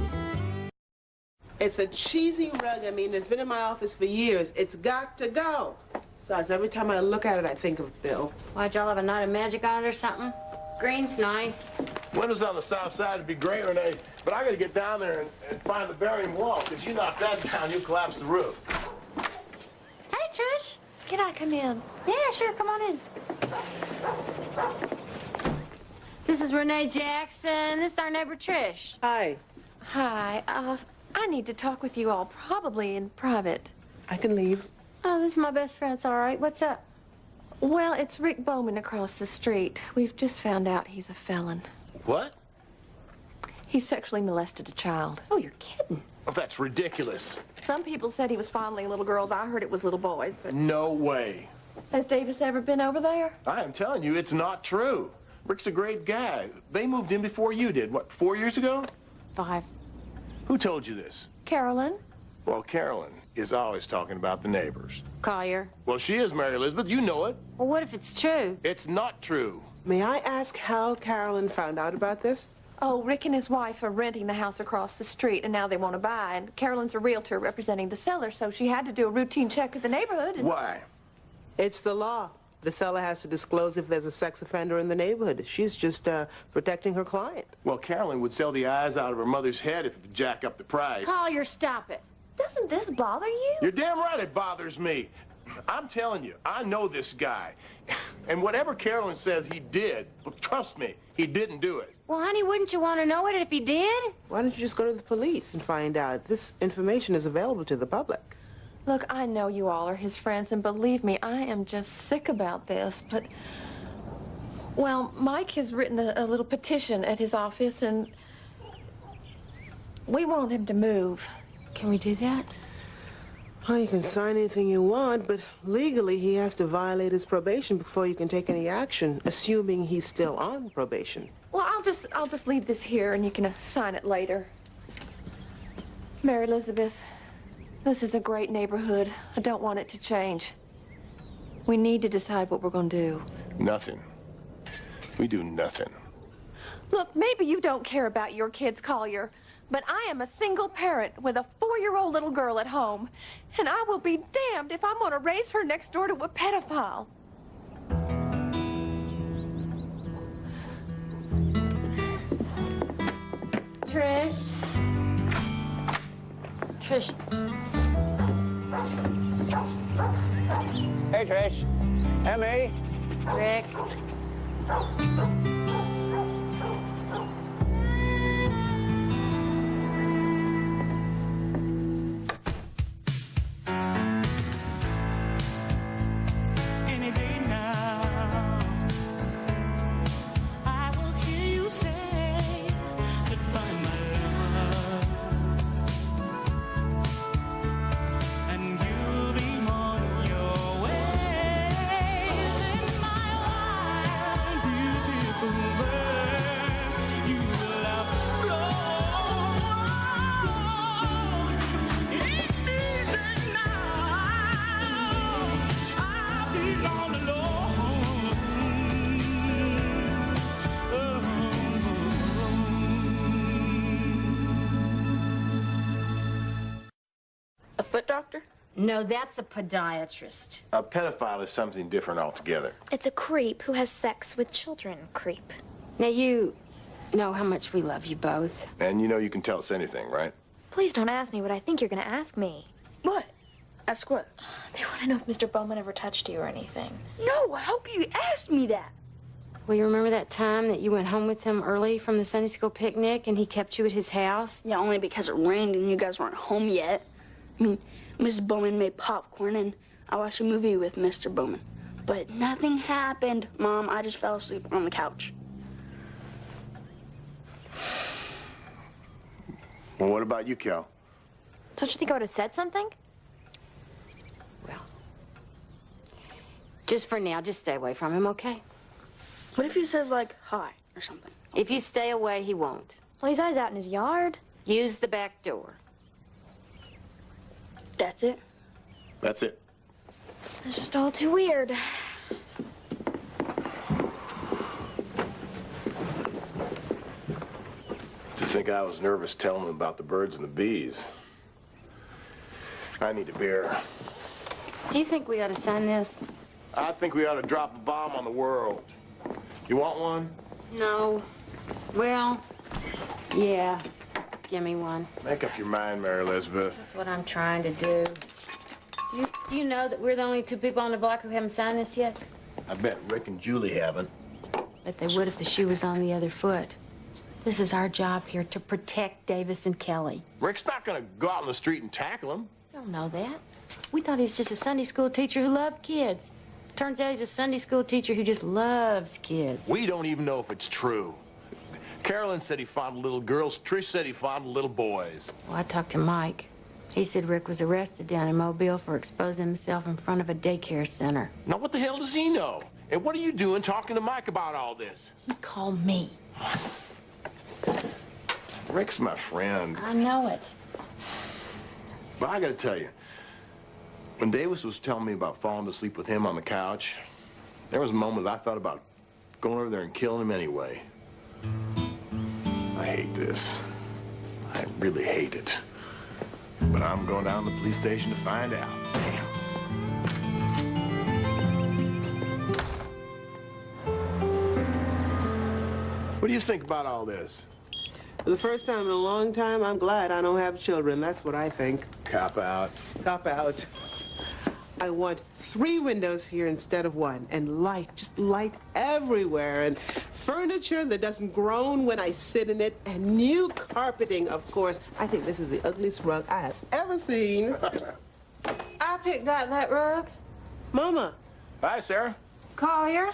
It's a cheesy rug. I mean, it's been in my office for years. It's got to go. Besides, every time I look at it, I think of Bill. Why'd y'all have a night of magic on it or something? Green's nice. Windows on the south side would be great, Renee, but I gotta get down there and find the bearing wall, because you knock that down, you collapse the roof. Hey, Trish. Can I come in? Yeah, sure. Come on in. This is Renee Jackson. This is our neighbor, Trish. Hi. Hi. I need to talk with you all, probably in private. I can leave. Oh, this is my best friend. It's all right. What's up? Well, it's Rick Bowman across the street. We've just found out he's a felon. What? He sexually molested a child. Oh, you're kidding. Oh, that's ridiculous. Some people said he was fondling little girls. I heard it was little boys, but... No way. Has Davis ever been over there? I am telling you, it's not true. Rick's a great guy. They moved in before you did. What, 4 years ago? 5. Who told you this? Carolyn? Well, Carolyn is always talking about the neighbors. Collier. Well, she is, Mary Elizabeth. You know it. Well, what if it's true? It's not true. May I ask how Carolyn found out about this? Oh, Rick and his wife are renting the house across the street, and now they want to buy. And Carolyn's a realtor representing the seller, so she had to do a routine check of the neighborhood. And... Why? It's the law. The seller has to disclose if there's a sex offender in the neighborhood. She's just protecting her client. Well, Carolyn would sell the eyes out of her mother's head if it would jack up the price. Collier, stop it. Doesn't this bother you? You're damn right it bothers me. I'm telling you, I know this guy. And whatever Carolyn says he did, well, trust me, he didn't do it. Well, honey, wouldn't you want to know it if he did? Why don't you just go to the police and find out? This information is available to the public. Look, I know you all are his friends, and believe me, I am just sick about this, but... Well, Mike has written a little petition at his office, and we want him to move. Can we do that? Well, you can sign anything you want, but legally he has to violate his probation before you can take any action, assuming he's still on probation. Well, I'll just leave this here, and you can sign it later. Mary Elizabeth, this is a great neighborhood. I don't want it to change. We need to decide what we're going to do. Nothing. We do nothing. Look, maybe you don't care about your kids, Collier, but I am a single parent with a 4-year-old little girl at home, and I will be damned if I'm going to raise her next door to a pedophile. Trish. Trish. Hey, Trish. Emmy. Rick. Any day now, I will hear you say goodbye, my love, and you'll be on your way. In my wild, beautiful world, you will have flown. It's easy now. I'll be all alone. A foot doctor? No, that's a podiatrist. A pedophile is something different altogether. It's a creep who has sex with children. Creep. Now, you know how much we love you both. And you know you can tell us anything, right? Please don't ask me what I think you're going to ask me. What? Ask what? They want to know if Mr. Bowman ever touched you or anything. No, how can you ask me that? Well, you remember that time that you went home with him early from the Sunday school picnic and he kept you at his house? Yeah, only because it rained and you guys weren't home yet. I mean, Mrs. Bowman made popcorn and I watched a movie with Mr. Bowman. But nothing happened, Mom. I just fell asleep on the couch. Well, what about you, Cal? Don't you think I would have said something? Just for now, just stay away from him, okay? What if he says, like, hi or something? If you stay away, he won't. Well, he's always out in his yard. Use the back door. That's it? That's it. It's just all too weird. To think I was nervous telling him about the birds and the bees. I need a beer. Do you think we ought to sign this? I think we ought to drop a bomb on the world. You want one? No. Well, yeah. Give me one. Make up your mind, Mary Elizabeth. That's what I'm trying to do. Do you know that we're the only 2 people on the block who haven't signed this yet? I bet Rick and Julie haven't. But they would if the shoe was on the other foot. This is our job here, to protect Davis and Kelly. Rick's not gonna go out on the street and tackle him. You don't know that. We thought he was just a Sunday school teacher who loved kids. Turns out he's a Sunday school teacher who just loves kids. We don't even know if it's true. Carolyn said he fondled little girls. Trish said he fondled little boys. Well, I talked to Mike. He said Rick was arrested down in Mobile for exposing himself in front of a daycare center. Now, what the hell does he know? And what are you doing talking to Mike about all this? He called me. Rick's my friend. I know it. But I gotta tell you, when Davis was telling me about falling asleep with him on the couch, there was a moment I thought about going over there and killing him anyway. I hate this. I really hate it. But I'm going down to the police station to find out. Damn. What do you think about all this? For the first time in a long time, I'm glad I don't have children. That's what I think. Cop out. Cop out. I want 3 windows here instead of 1, and light, just light everywhere, and furniture that doesn't groan when I sit in it, and new carpeting, of course. I think this is the ugliest rug I have ever seen. I picked out that rug. Mama. Hi, Sarah. Collier.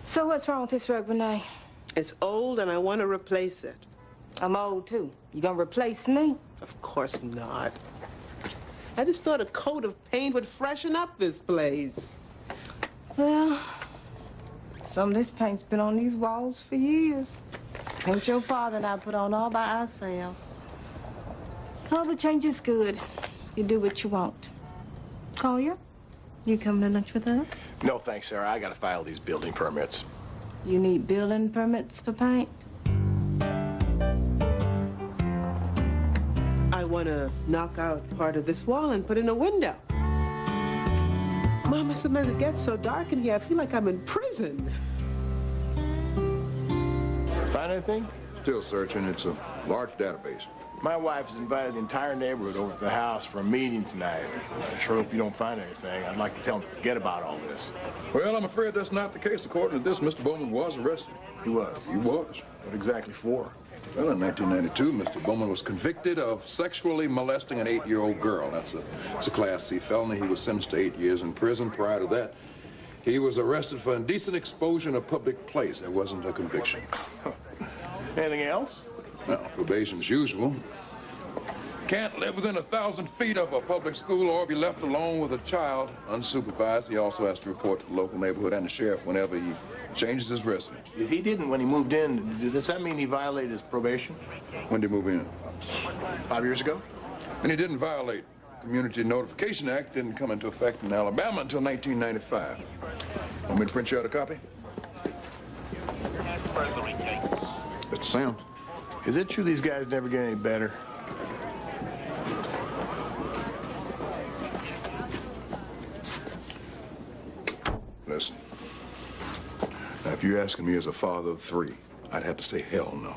So what's wrong with this rug, Renee? It's old, and I want to replace it. I'm old, too. You gonna replace me? Of course not. I just thought a coat of paint would freshen up this place. Well, some of this paint's been on these walls for years. Paint your father and I put on all by ourselves. Oh, but change is good. You do what you want. Collier, you coming to lunch with us? No, thanks, Sarah. I gotta file these building permits. You need building permits for paint? I want to knock out part of this wall and put in a window. Mama, sometimes it gets so dark in here, I feel like I'm in prison. Find anything? Still searching. It's a large database. My wife has invited the entire neighborhood over to the house for a meeting tonight. I sure hope you don't find anything. I'd like to tell them to forget about all this. Well, I'm afraid that's not the case. According to this, Mr. Bowman was arrested. He was? He was. What exactly for? Well, in 1992, Mr. Bowman was convicted of sexually molesting an 8-year-old girl. It's a Class C felony. He was sentenced to 8 years in prison. Prior to that, he was arrested for indecent exposure in a public place. That wasn't a conviction. Anything else? No, probation as usual. Can't live within 1,000 feet of a public school or be left alone with a child unsupervised. He also has to report to the local neighborhood and the sheriff whenever he changes his residence. If he didn't when he moved in, does that mean he violated his probation? When did he move in? 5 years ago? And he didn't violate. Community Notification Act didn't come into effect in Alabama until 1995. Want me to print you out a copy? Mr. Sam. Is it true these guys never get any better? Listen. Now, if you're asking me as a father of 3, I'd have to say hell no.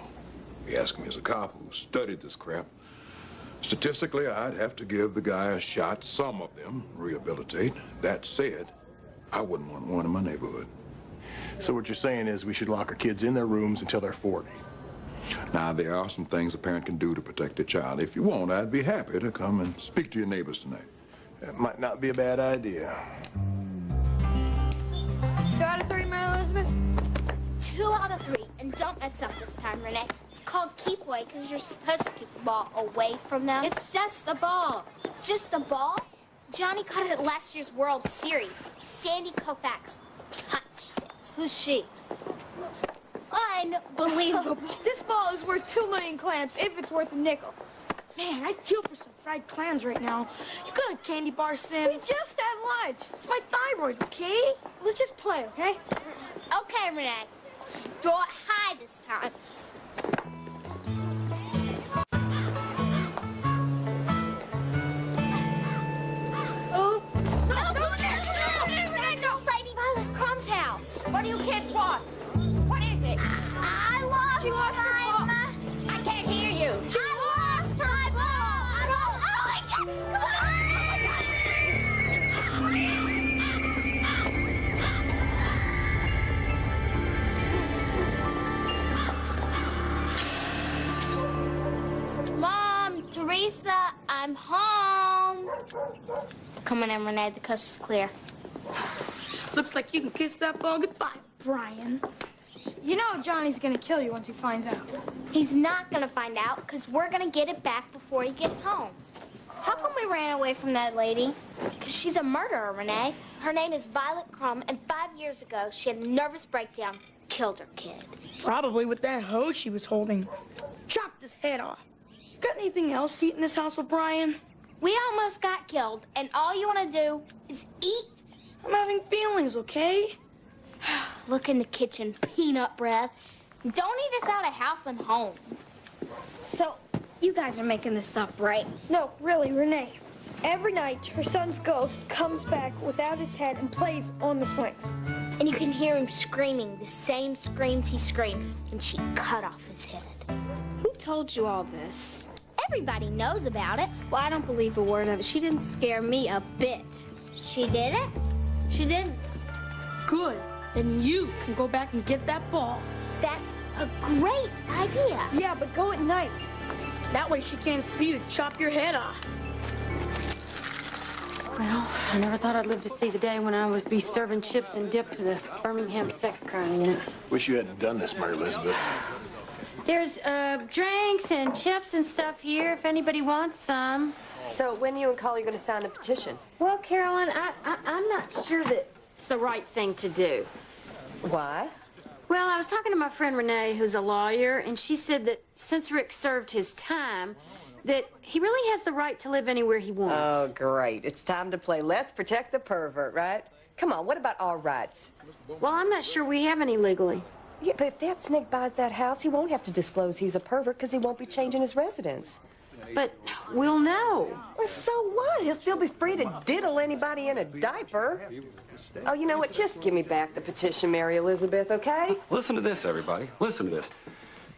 If you're asking me as a cop who studied this crap, statistically, I'd have to give the guy a shot, some of them, rehabilitate. That said, I wouldn't want one in my neighborhood. So what you're saying is we should lock our kids in their rooms until they're 40. Now, there are some things a parent can do to protect their child. If you want, I'd be happy to come and speak to your neighbors tonight. That might not be a bad idea. 2 out of 3, Mary Elizabeth? 2 out of 3, and don't mess up this time, Renee. It's called keep away because you're supposed to keep the ball away from them. It's just a ball. Just a ball? Johnny caught it at last year's World Series. Sandy Koufax touched it. Who's she? Unbelievable. This ball is worth 2 million clams if it's worth a nickel. Man, I'd kill for some fried clams right now. You got a candy bar, Sim? We just had lunch. It's my thyroid, okay? Let's just play, okay? Okay, Renee. Throw it high this time. Oop. No, Lady Violet Crumb's house. What do you kids want? What is it? I lost She lost her ball. I can't hear you. I lost my ball. Oh, my God. Mom, Teresa, I'm home. Come on in, Renee. The coast is clear. Looks like you can kiss that ball goodbye, Brian. You know Johnny's gonna kill you once he finds out. He's not gonna find out, because we're gonna get it back before he gets home. How come we ran away from that lady? Because she's a murderer, Renee. Her name is Violet Crumb, and 5 years ago, she had a nervous breakdown, killed her kid. Probably with that hoe she was holding. Chopped his head off. Got anything else to eat in this house, O'Brien? We almost got killed, and all you want to do is eat. I'm having feelings, okay? Look in the kitchen, peanut breath. Don't eat us out of house and home. So, you guys are making this up, right? No, really, Renee. Every night, her son's ghost comes back without his head and plays on the swings. And you can hear him screaming the same screams he screamed when she cut off his head. Who told you all this? Everybody knows about it. Well, I don't believe a word of it. She didn't scare me a bit. She didn't? She didn't? Good. Then you can go back and get that ball. That's a great idea. Yeah, but go at night. That way she can't see you chop your head off. Well, I never thought I'd live to see the day when I would be serving chips and dip to the Birmingham sex crime unit. Wish you hadn't done this, Mary Elizabeth. There's drinks and chips and stuff here if anybody wants some. So when you and Collie are going to sign the petition? Well, Carolyn, I'm not sure that it's the right thing to do. Why? Well, I was talking to my friend Renee, who's a lawyer, and she said that since Rick served his time, that he really has the right to live anywhere he wants. Oh, great. It's time to play Let's Protect the Pervert, right? Come on, what about our rights? Well, I'm not sure we have any legally. Yeah, but if that snake buys that house, he won't have to disclose he's a pervert because he won't be changing his residence. But we'll know. Well, so what? He'll still be free to diddle anybody in a diaper. Oh, you know what? Just give me back the petition, Mary Elizabeth, okay? Listen to this, everybody. Listen to this.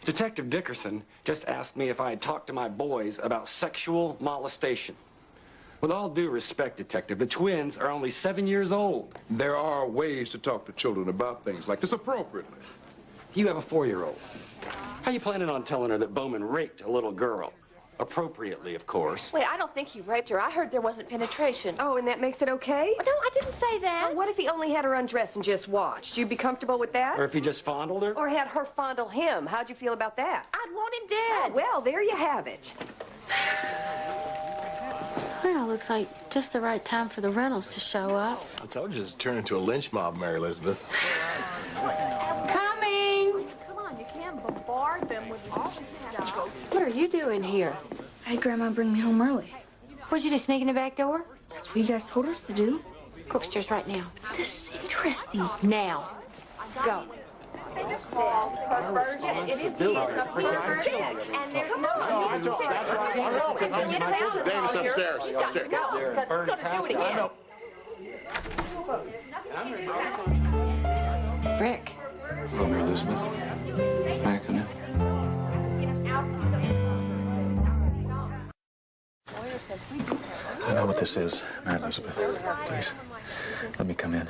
Detective Dickerson just asked me if I had talked to my boys about sexual molestation. With all due respect, Detective, the twins are only 7 years old. There are ways to talk to children about things like this appropriately. You have a 4-year-old. How you planning on telling her that Bowman raped a little girl? Appropriately, of course. Wait, I don't think he raped her. I heard there wasn't penetration. Oh, and that makes it okay? No, I didn't say that. Well, what if he only had her undressed and just watched? You'd be comfortable with that? Or if he just fondled her? Or had her fondle him. How'd you feel about that? I'd want him dead. Oh, well, there you have it. Well, looks like just the right time for the Reynolds to show up. I told you it's turned into a lynch mob, Mary Elizabeth. Coming! Come on, you can't bombard them with all this stuff. What are you doing here? I had Grandma bring me home early. What'd you do, sneak in the back door? That's what you guys told us to do. Go upstairs right now. This is interesting. Now. Go. It is and there's no... That's right. Davis, upstairs. Upstairs. No, because he's going to do it again. Rick. Hello, Mary Elizabeth. May I come in? I know what this is, Mary Elizabeth. Please, let me come in.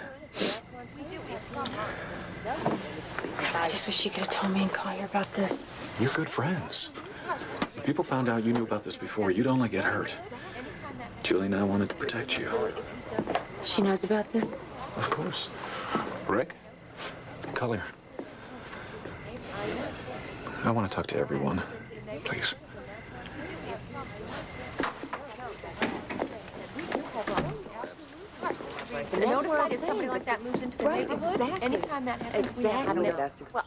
I just wish you could have told me and Collier about this. You're good friends. If people found out you knew about this before, you'd only get hurt. Julie and I wanted to protect you. She knows about this? Of course. Rick? Collier. I want to talk to everyone. Please. And notified if somebody like that moves into the neighborhood. Exactly. Anytime that happens, Exactly. Well,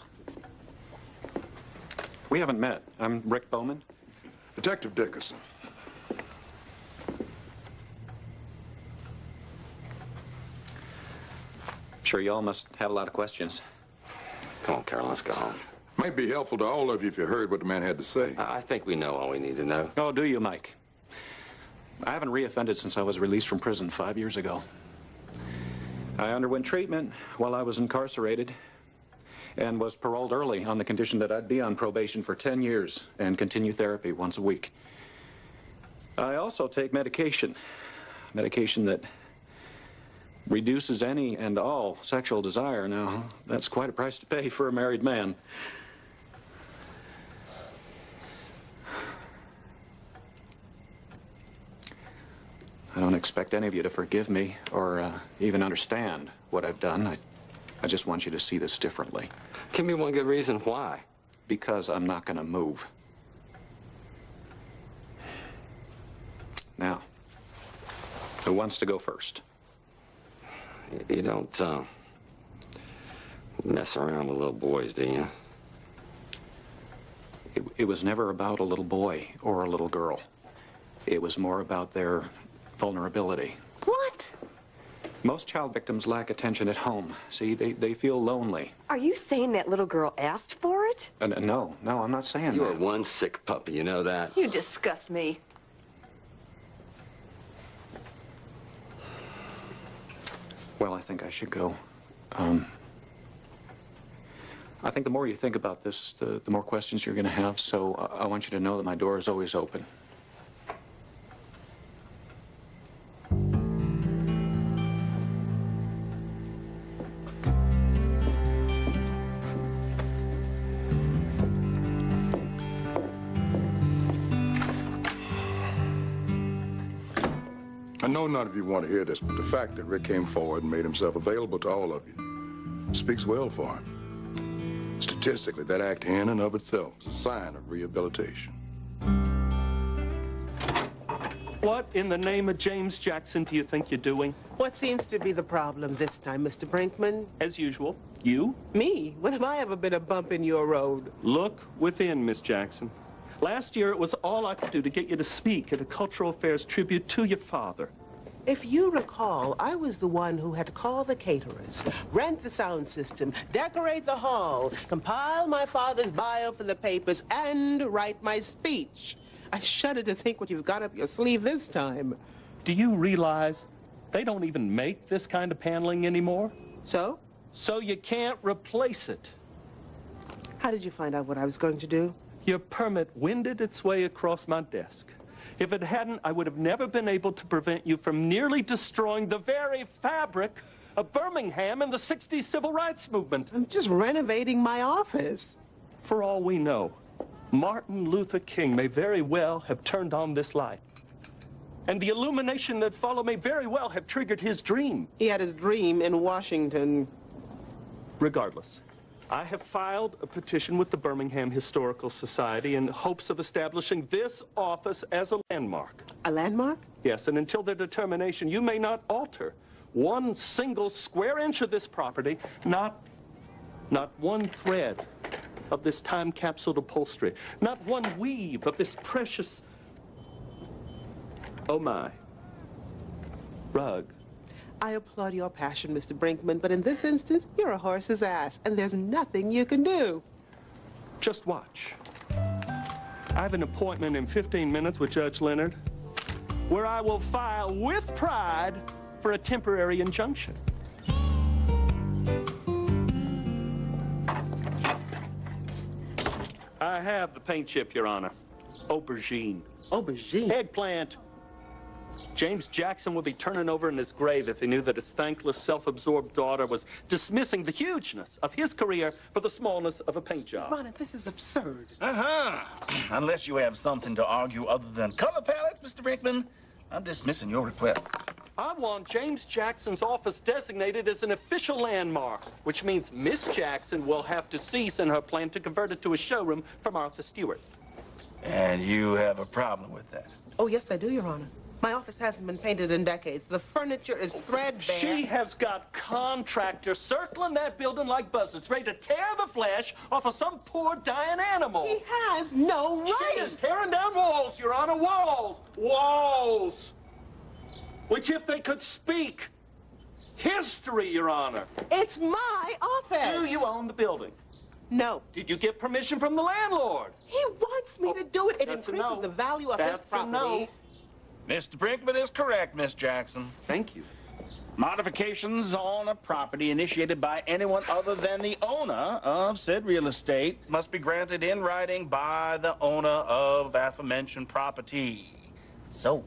We haven't met. I'm Rick Bowman. Detective Dickerson. Sure, y'all must have a lot of questions. Come on, Carolyn, let's go home. Might be helpful to all of you if you heard what the man had to say. I think we know all we need to know. Oh, do you, Mike? I haven't reoffended since I was released from prison 5 years ago. I underwent treatment while I was incarcerated and was paroled early on the condition that I'd be on probation for 10 years and continue therapy once a week. I also take medication that reduces any and all sexual desire. Now, that's quite a price to pay for a married man. I don't expect any of you to forgive me or even understand what I've done. I I just want you to see this differently. Give me one good reason why. Because I'm not going to move. Now, who wants to go first? You don't, mess around with little boys, do you? It was never about a little boy or a little girl. It was more about their vulnerability. What? Most child victims lack attention at home. See, they feel lonely. Are you saying that little girl asked for it? No, I'm not saying You that. are one sick puppy, you know that? You disgust me. Well, I think I should go. I think the more you think about this, the more questions you're going to have, so I want you to know that my door is always open. I know none of you want to hear this, but the fact that Rick came forward and made himself available to all of you speaks well for him. Statistically, that act in and of itself is a sign of rehabilitation. What in the name of James Jackson do you think you're doing? What seems to be the problem this time, Mr. Brinkman? As usual. You? Me? When have I ever been a bump in your road? Look within, Miss Jackson. Last year, it was all I could do to get you to speak at a cultural affairs tribute to your father. If you recall, I was the one who had to call the caterers, rent the sound system, decorate the hall, compile my father's bio for the papers, and write my speech. I shudder to think what you've got up your sleeve this time. Do you realize they don't even make this kind of paneling anymore? So? So you can't replace it. How did you find out what I was going to do? Your permit wended its way across my desk. If it hadn't, I would have never been able to prevent you from nearly destroying the very fabric of Birmingham and the 60s civil rights movement. I'm just renovating my office. For all we know, Martin Luther King may very well have turned on this light. And the illumination that followed may very well have triggered his dream. He had his dream in Washington. Regardless, I have filed a petition with the Birmingham Historical Society in hopes of establishing this office as a landmark. A landmark? Yes, and until their determination, you may not alter one single square inch of this property, not one thread of this time capsule upholstery, not one weave of this precious, oh my, rug. I applaud your passion, Mr. Brinkman, but in this instance, you're a horse's ass, and there's nothing you can do. Just watch. I have an appointment in 15 minutes with Judge Leonard, where I will file with pride for a temporary injunction. I have the paint chip, Your Honor. Aubergine. Aubergine? Eggplant. James Jackson would be turning over in his grave if he knew that his thankless, self-absorbed daughter was dismissing the hugeness of his career for the smallness of a paint job. Ronald, this is absurd. Unless you have something to argue other than color palettes, Mr. Brinkman, I'm dismissing your request. I want James Jackson's office designated as an official landmark, which means Miss Jackson will have to cease in her plan to convert it to a showroom for Martha Stewart. And you have a problem with that? Oh, yes, I do, Your Honor. My office hasn't been painted in decades. The furniture is threadbare. She has got contractors circling that building like buzzards, ready to tear the flesh off of some poor dying animal. He has no right. She is tearing down walls, Your Honor, walls! Walls! Which, if they could speak history, Your Honor. It's my office. Do you own the building? No. Did you get permission from the landlord? He wants me to do it. It That's increases the value of his property. A no. Mr. Brinkman is correct, Miss Jackson. Thank you. Modifications on a property initiated by anyone other than the owner of said real estate must be granted in writing by the owner of aforementioned property. So,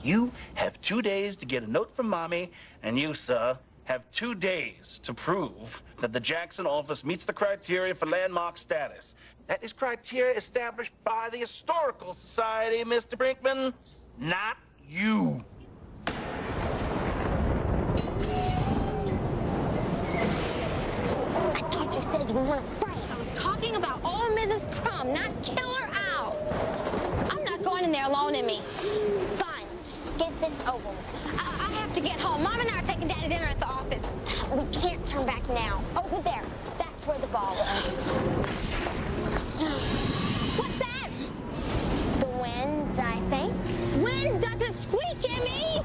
you have 2 days to get a note from Mommy, and you, sir, have 2 days to prove that the Jackson office meets the criteria for landmark status. That is criteria established by the Historical Society, Mr. Brinkman, not you. said you weren't afraid. I was talking about old Mrs. Crumb, not Killer Owls. I'm not going in there alone, Emmy. Fine, let's get this over with. I have to get home. Mom and I are taking Daddy dinner at the office. We can't turn back now. Over there. That's where the ball is. What's that? The wind, I think. Wind doesn't squeak, Emmy!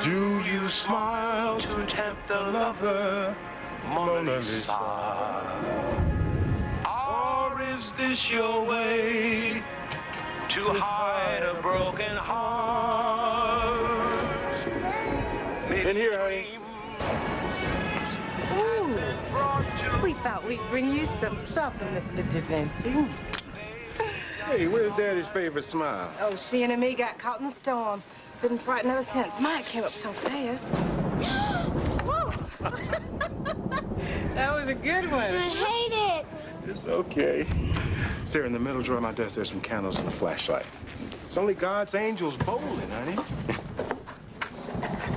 Do you smile to tempt a lover, Mona Lisa? Or is this your way to hide a broken heart? In here, honey. Ooh, we thought we'd bring you some supper, Mr. Da Vinci. Hey, where's Daddy's favorite smile? Oh, she and me got caught in the storm. Been frightened ever since. Mine came up so fast. Whoa! That was a good one. I hate it. It's okay. Sir, in the middle drawer of my desk, there's some candles and a flashlight. It's only God's angels bowling, honey.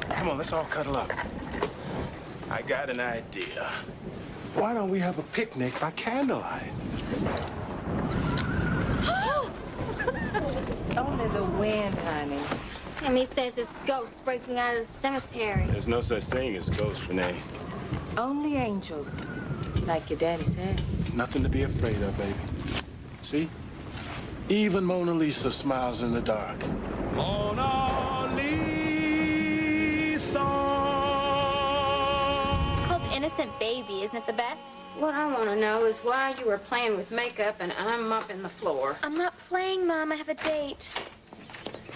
Come on, let's all cuddle up. I got an idea. Why don't we have a picnic by candlelight? It's only the wind, honey. Emmy says it's ghosts breaking out of the cemetery. There's no such thing as ghosts, Renee. Only angels, like your daddy said. Nothing to be afraid of, baby. See? Even Mona Lisa smiles in the dark. Mona Lisa. Called Innocent Baby, isn't it the best? What I want to know is why you were playing with makeup and I'm mopping the floor. I'm not playing, Mom. I have a date.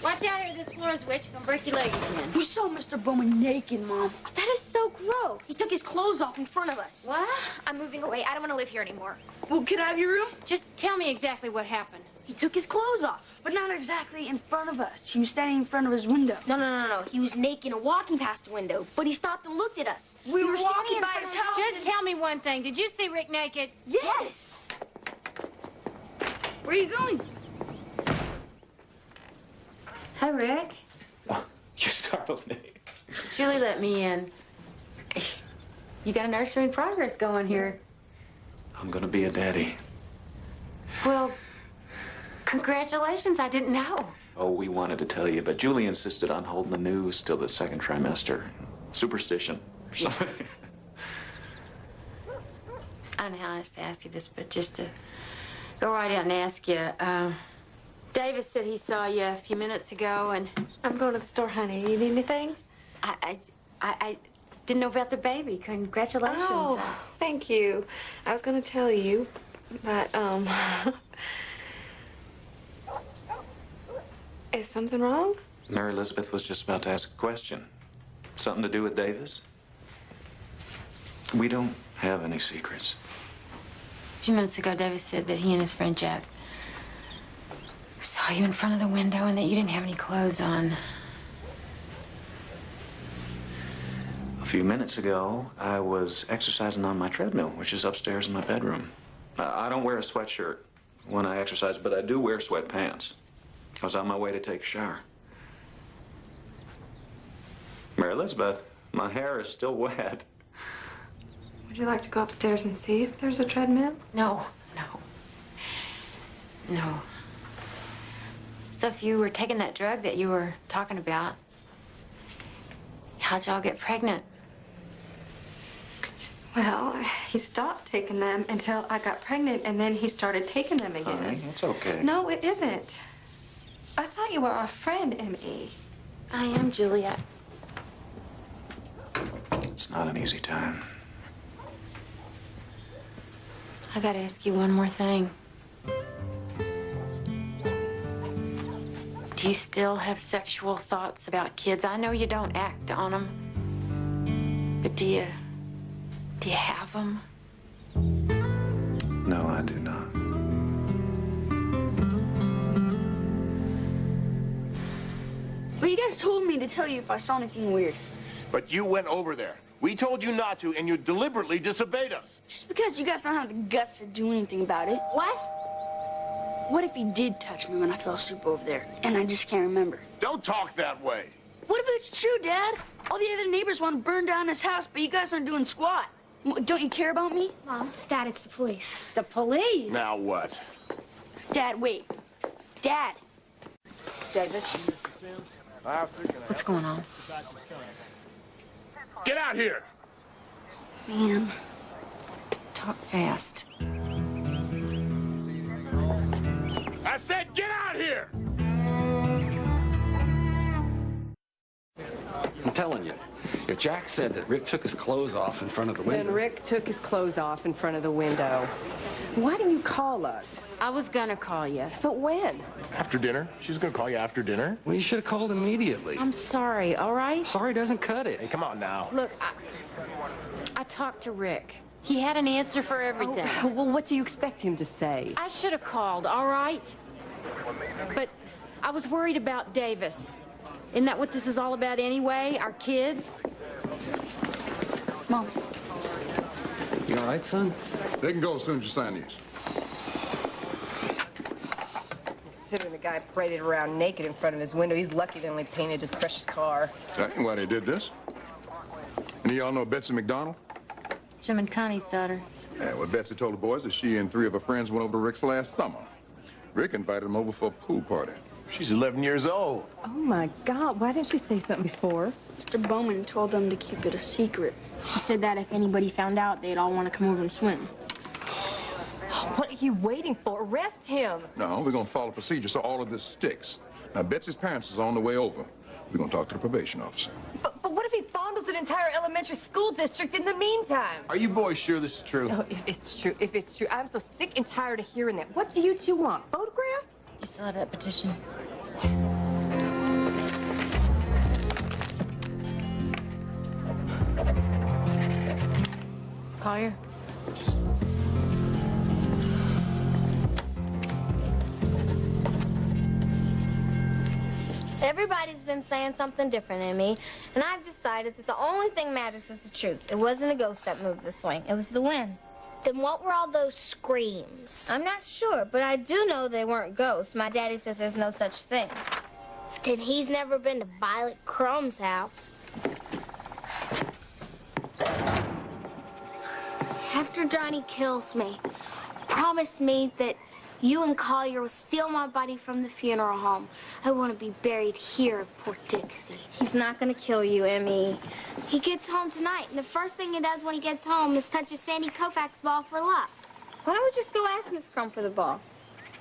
Watch out here, this floor is wet. You're gonna break your leg again. We saw Mr. Bowman naked, Mom. That is so gross. He took his clothes off in front of us. What? I'm moving away. I don't want to live here anymore. Well, can I have your room? Just tell me exactly what happened. He took his clothes off, but not exactly in front of us. He was standing in front of his window. No. He was naked and walking past the window, but he stopped and looked at us. We were standing walking in by front his of house. Just tell me one thing. Did you see Rick naked? Yes. Where are you going? Hi, Rick. You startled me. Julie let me in. You got a nursery in progress going here. I'm gonna be a daddy. Well, congratulations. I didn't know. Oh, we wanted to tell you, but Julie insisted on holding the news till the second trimester. Superstition. I don't know how else to ask you this, but just to go right out and ask you. Davis said he saw you a few minutes ago, and I'm going to the store, honey. You need anything? I didn't know about the baby. Congratulations. Oh, thank you. I was going to tell you, but, is something wrong? Mary Elizabeth was just about to ask a question. Something to do with Davis? We don't have any secrets. A few minutes ago, Davis said that he and his friend Jack saw you in front of the window and that you didn't have any clothes on. A few minutes ago, I was exercising on my treadmill, which is upstairs in my bedroom. I don't wear a sweatshirt when I exercise, but I do wear sweatpants. I was on my way to take a shower. Mary Elizabeth, my hair is still wet. Would you like to go upstairs and see if there's a treadmill? No. So if you were taking that drug that you were talking about, how'd y'all get pregnant? Well, he stopped taking them until I got pregnant, and then he started taking them again. Honey, it's okay. No, it isn't. I thought you were our friend, M.E. I am, Juliet. It's not an easy time. I gotta ask you one more thing. Do you still have sexual thoughts about kids? I know you don't act on them, but do you have them? No, I do not. Well, you guys told me to tell you if I saw anything weird. But you went over there. We told you not to, and you deliberately disobeyed us. Just because you guys don't have the guts to do anything about it. What? What if he did touch me when I fell asleep over there, and I just can't remember? Don't talk that way. What if it's true, Dad? All the other neighbors want to burn down his house, but you guys aren't doing squat. Don't you care about me? Mom, Dad, it's the police. The police? Now what? Dad, wait. Dad. Davis. What's going on? Get out here! Man. Talk fast. I said get out here! I'm telling you, if Jack said that Rick took his clothes off in front of the window... Then Rick took his clothes off in front of the window. Why didn't you call us? I was gonna call you. But when? After dinner? She's gonna call you after dinner? Well, you should have called immediately. I'm sorry, all right? Sorry doesn't cut it. Hey, come on now. Look, I talked to Rick. He had an answer for everything. Oh, well, what do you expect him to say? I should have called, all right? But I was worried about Davis. Isn't that what this is all about anyway? Our kids? Mom. You all right, son? They can go as soon as you sign these. Considering the guy paraded around naked in front of his window, he's lucky they only painted his precious car. That ain't why they did this. Any of y'all know Betsy McDonald? Jim and Connie's daughter. Yeah, well, Betsy told the boys that she and 3 of her friends went over to Rick's last summer. Rick invited them over for a pool party. She's 11 years old. Oh, my God. Why didn't she say something before? Mr. Bowman told them to keep it a secret. He said that if anybody found out, they'd all want to come over and swim. What are you waiting for? Arrest him. No, we're gonna follow procedure so all of this sticks. Now, Betsy's parents is on the way over. We're gonna talk to the probation officer. But what if he fondles an entire elementary school district in the meantime? Are you boys sure this is true? Oh, if it's true, I'm so sick and tired of hearing that. What do you two want? Photographs? You still have that petition? Collier? Everybody's been saying something different than me, and I've decided that the only thing matters is the truth. It wasn't a ghost that moved the swing. It was the wind. Then what were all those screams? I'm not sure, but I do know they weren't ghosts. My daddy says there's no such thing. Then he's never been to Violet Crumb's house. After Johnny kills me, promise me that you and Collier will steal my body from the funeral home. I want to be buried here at Port Dixie. He's not going to kill you, Emmy. He gets home tonight, and the first thing he does when he gets home is touch a Sandy Koufax ball for luck. Why don't we just go ask Miss Crumb for the ball?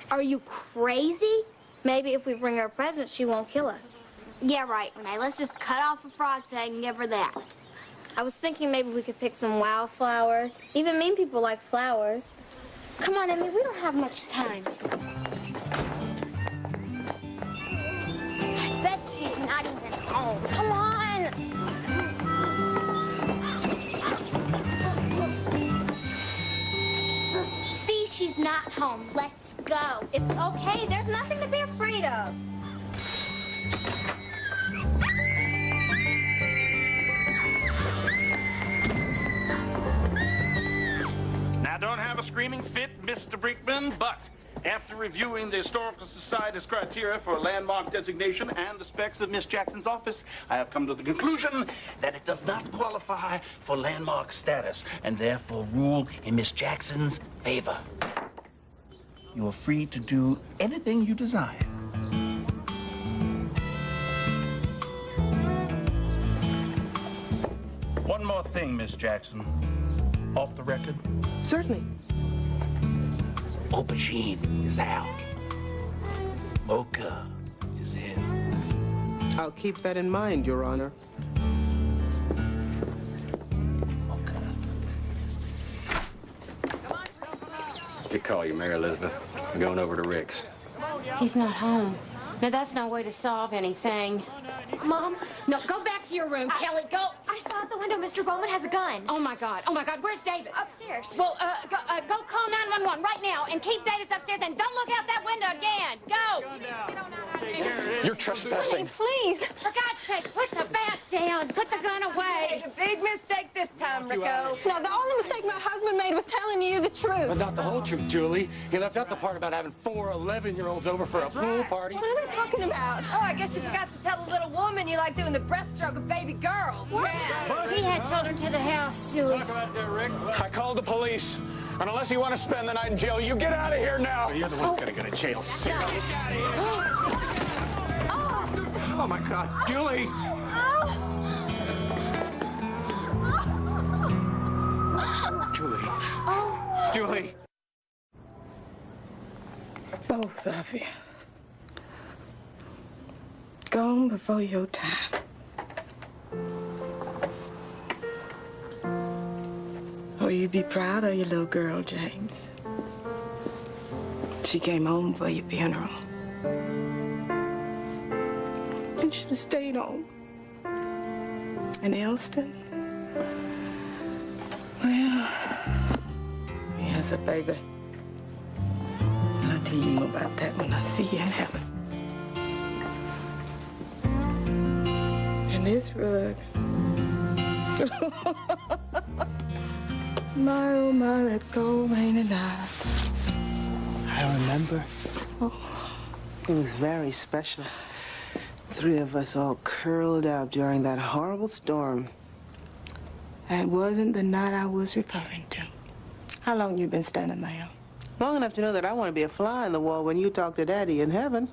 Are you crazy? Maybe if we bring her a present, she won't kill us. Yeah, right, Renee. Let's just cut off a frog's head and give her that. I was thinking maybe we could pick some wildflowers. Even mean people like flowers. Come on, Emmy, we don't have much time. I bet she's not even home. Come on! See, she's not home. Let's go. It's okay. There's nothing to be afraid of. I don't have a screaming fit, Mr. Brinkman, but after reviewing the Historical Society's criteria for landmark designation and the specs of Miss Jackson's office, I have come to the conclusion that it does not qualify for landmark status and therefore rule in Miss Jackson's favor. You are free to do anything you desire. One more thing, Miss Jackson. Off the record? Certainly. Aubergine is out. Mocha is in. I'll keep that in mind, Your Honor. Good call, you, Mary Elizabeth. I'm going over to Rick's. He's not home. Now, that's no way to solve anything. Mom? No, go back to your room, Kelly. Go. I saw out the window Mr. Bowman has a gun. Oh, my God. Oh, my God. Where's Davis? Upstairs. Well, go call 911 right now and keep Davis upstairs and don't look out that window again. Go. You're trespassing. Please. For God's sake, put the bat down. Put the gun away. A big mistake this time, Rico. No, the only mistake my husband made was telling you the truth. But not the whole truth, Julie. He left out the part about having 4 11-year-olds over for a pool party. What are they talking about? Oh, I guess you forgot to tell the little woman you like doing the breaststroke of baby girls. What? He had children to the house, Julie. I called the police. And unless you want to spend the night in jail, you get out of here now. You're the one who's going to go to jail. Oh, my God. Julie! Julie. Julie. Both of you. Gone before your time. Oh, you'd be proud of your little girl, James. She came home for your funeral. You should have stayed home. In Elston? Well, yes, baby. I'll tell you more about that when I see you in heaven. And this rug. My, oh my, that gold painted eye. I remember. It was very special. 3 of us all curled up during that horrible storm. That wasn't the night I was referring to. How long you been standing there? Long enough to know that I want to be a fly on the wall when you talk to Daddy in heaven.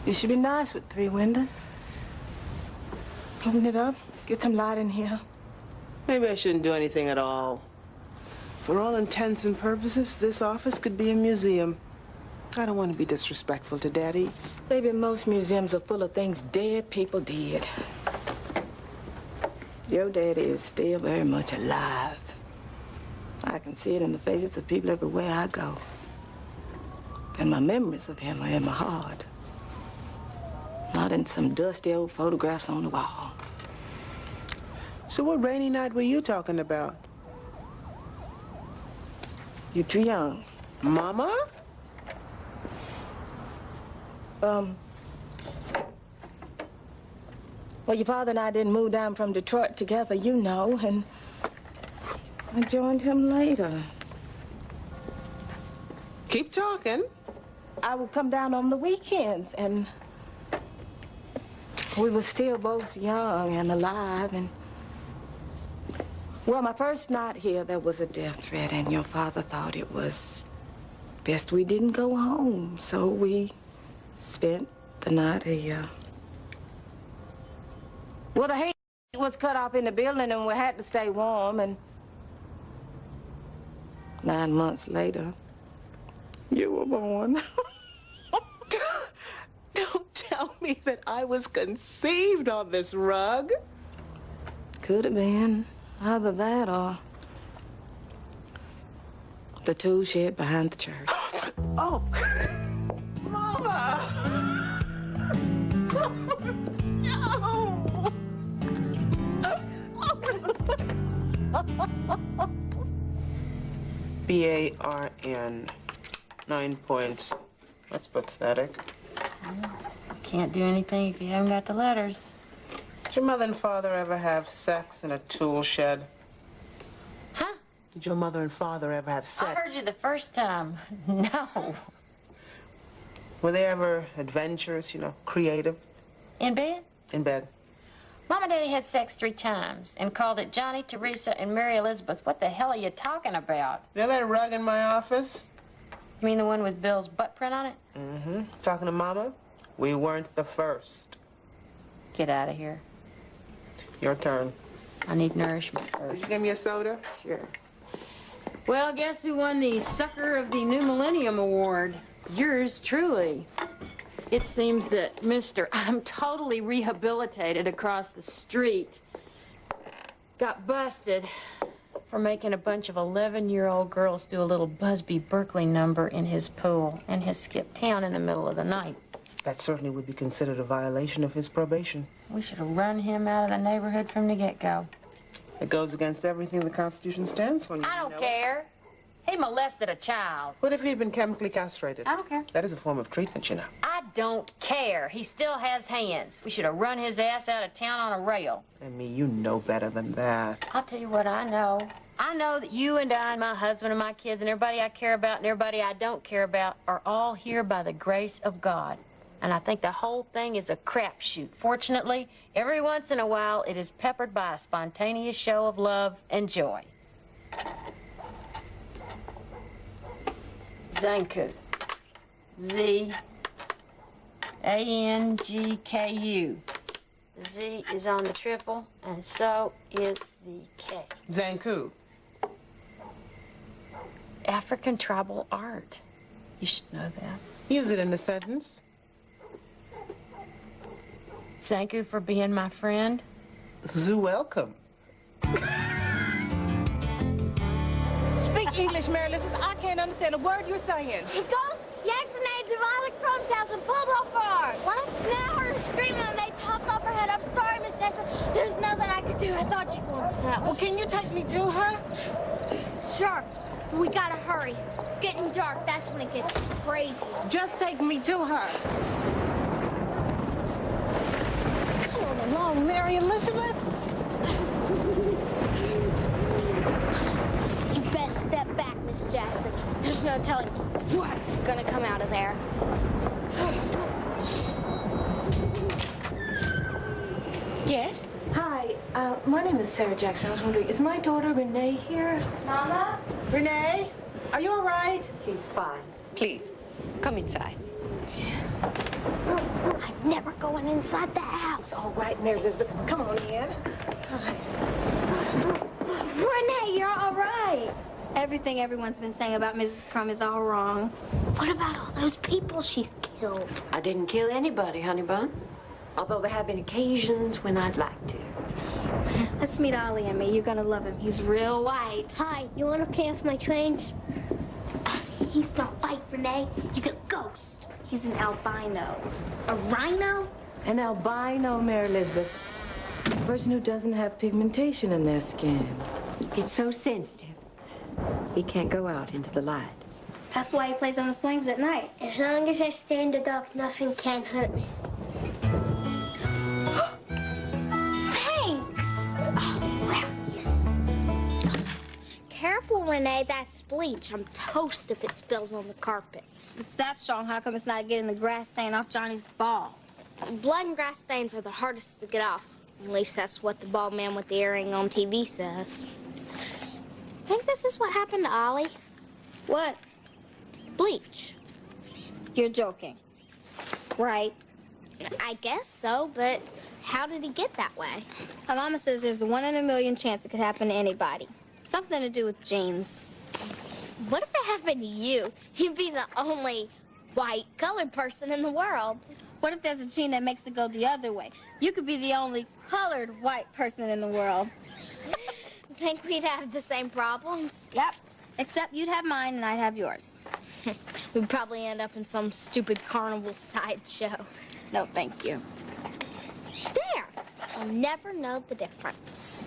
It should be nice with 3 windows. Open it up, get some light in here. Maybe I shouldn't do anything at all. For all intents and purposes, this office could be a museum. I don't want to be disrespectful to Daddy. Baby, most museums are full of things dead people did. Your daddy is still very much alive. I can see it in the faces of people everywhere I go. And my memories of him are in my heart. Not in some dusty old photographs on the wall. So what rainy night were you talking about? You're too young. Mama? Well, your father and I didn't move down from Detroit together, you know, and I joined him later. Keep talking. I would come down on the weekends, and we were still both young and alive, and well, my first night here, there was a death threat, and your father thought it was best we didn't go home, so we spent the night here. Well, the heat was cut off in the building, and we had to stay warm, and 9 months later, you were born. Don't tell me that I was conceived on this rug. Could have been. Either that or the tool shed behind the church. Oh, Mama! No! B-A-R-N. 9 points. That's pathetic. Can't do anything if you haven't got the letters. Did your mother and father ever have sex in a tool shed? Huh? Did your mother and father ever have sex? I heard you the first time. No. Were they ever adventurous, you know, creative? In bed? In bed. Mom and Daddy had sex 3 times and called it Johnny, Teresa, and Mary Elizabeth. What the hell are you talking about? You know that rug in my office? You mean the one with Bill's butt print on it? Mm-hmm. Talking to Mama? We weren't the first. Get out of here. Your turn. I need nourishment Would first. you give me a soda? Sure. Well, guess who won the Sucker of the New Millennium Award? Yours truly. It seems that Mr. I'm totally rehabilitated across the street got busted for making a bunch of 11-year-old girls do a little Busby Berkeley number in his pool and has skipped town in the middle of the night. That certainly would be considered a violation of his probation. We should have run him out of the neighborhood from the get-go. It goes against everything the Constitution stands for. I don't care. He molested a child. What if he'd been chemically castrated? I don't care. That is a form of treatment, you know. I don't care. He still has hands. We should have run his ass out of town on a rail. Amy, you know better than that. I'll tell you what I know. I know that you and I and my husband and my kids and everybody I care about and everybody I don't care about are all here by the grace of God. And I think the whole thing is a crapshoot. Fortunately, every once in a while, it is peppered by a spontaneous show of love and joy. Zanku. Z-A-N-G-K-U. The Z is on the triple, and so is the K. Zanku. African tribal art. You should know that. Use it in a sentence. Thank you for being my friend. Zoo welcome. Speak English, Mary Elizabeth. I can't understand a word you're saying. He goes, yanked grenades at Violet Crumb's house and pulled off her arm. What? And then I heard her screaming and they chopped off her head. I'm sorry, Miss Jackson. There's nothing I could do. I thought you'd want to know. Well, can you take me to her? Sure. We gotta hurry. It's getting dark. That's when it gets crazy. Just take me to her. Come along, Mary Elizabeth. You best step back, Miss Jackson. There's no telling what's gonna come out of there. Yes? Hi, my name is Sarah Jackson. I was wondering, is my daughter Renee here? Mama? Renee, are you all right? She's fine. Please, come inside. I'm never going inside the house. It's all right, Mary Elizabeth. Come on in. Renee, you're all right. Everything everyone's been saying about Mrs. Crumb is all wrong. What about all those people she's killed? I didn't kill anybody, honey bun. Although there have been occasions when I'd like to. Let's meet Ollie and me. You're gonna love him. He's real white. Hi, you wanna play with my trains? He's not white, Renee. He's a ghost. He's an albino. A rhino? An albino, Mary Elizabeth. A person who doesn't have pigmentation in their skin. It's so sensitive. He can't go out into the light. That's why he plays on the swings at night. As long as I stay in the dark, nothing can hurt me. Thanks! Oh, where are you? Careful, Renee. That's bleach. I'm toast if it spills on the carpet. If it's that strong, how come it's not getting the grass stain off Johnny's ball? Blood and grass stains are the hardest to get off. At least that's what the bald man with the earring on TV says. Think this is what happened to Ollie? What? Bleach. You're joking. Right. I guess so, but how did he get that way? My mama says there's a 1 in a million chance it could happen to anybody. Something to do with genes. What if it happened to you? You'd be the only white colored person in the world. What if there's a gene that makes it go the other way? You could be the only colored white person in the world. Think we'd have the same problems? Yep. Except you'd have mine and I'd have yours. We'd probably end up in some stupid carnival sideshow. No, thank you. There! I'll never know the difference.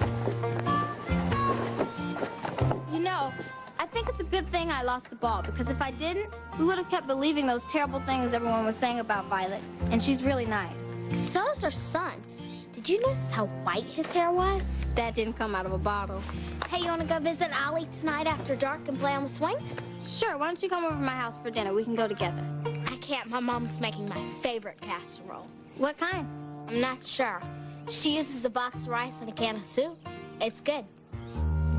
You know, I think it's a good thing I lost the ball, because if I didn't, we would have kept believing those terrible things everyone was saying about Violet. And she's really nice. So's her son. Did you notice how white his hair was? That didn't come out of a bottle. Hey, you want to go visit Ollie tonight after dark and play on the swings? Sure, why don't you come over to my house for dinner? We can go together. I can't. My mom's making my favorite casserole. What kind? I'm not sure. She uses a box of rice and a can of soup. It's good.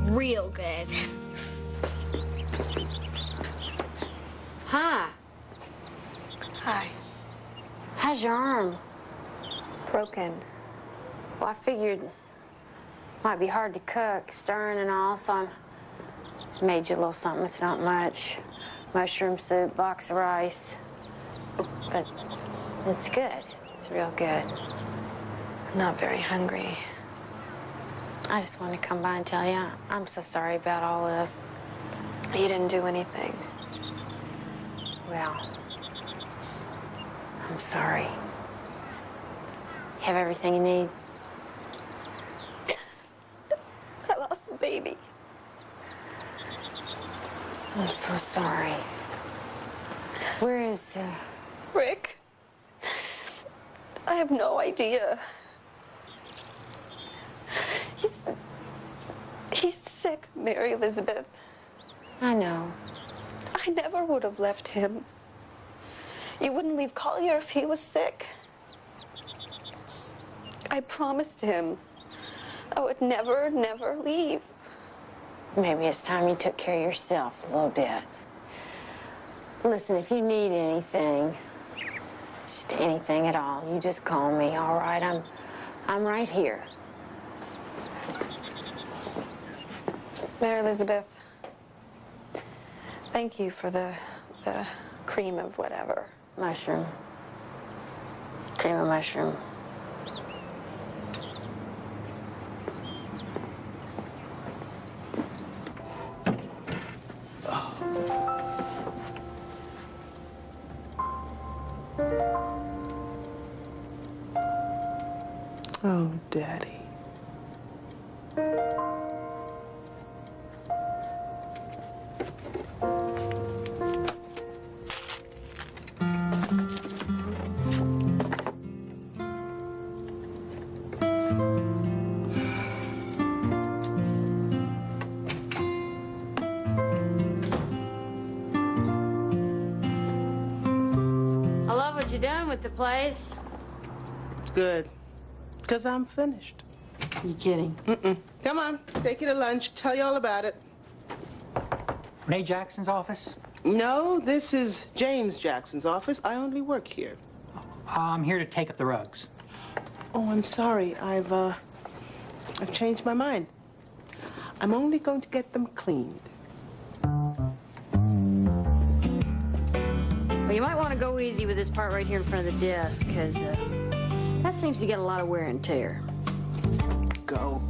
Real good. Hi. Hi. How's your arm? Broken. Well, I figured it might be hard to cook, stirring and all, so I made you a little something. It's not much. Mushroom soup, box of rice. But it's good. It's real good. I'm not very hungry. I just wanted to come by and tell you I'm so sorry about all this. You didn't do anything. Well, I'm sorry. You have everything you need? I lost the baby. I'm so sorry. Where is... Rick? I have no idea. He's sick, Mary Elizabeth. I know. I never would have left him. You wouldn't leave Collier if he was sick. I promised him I would never, never leave. Maybe it's time you took care of yourself a little bit. Listen, if you need anything, just anything at all, you just call me, all right? I'm right here. Mary Elizabeth, thank you for the cream of whatever. Mushroom. Cream of mushroom. Oh, Daddy. I love what you're doing with the place. Good. Because I'm finished. You kidding? Mm-mm. Come on, take you to lunch. Tell you all about it. Renee Jackson's office? No, this is James Jackson's office. I only work here. I'm here to take up the rugs. Oh, I'm sorry. I've changed my mind. I'm only going to get them cleaned. Well, you might want to go easy with this part right here in front of the desk, because that seems to get a lot of wear and tear. Go.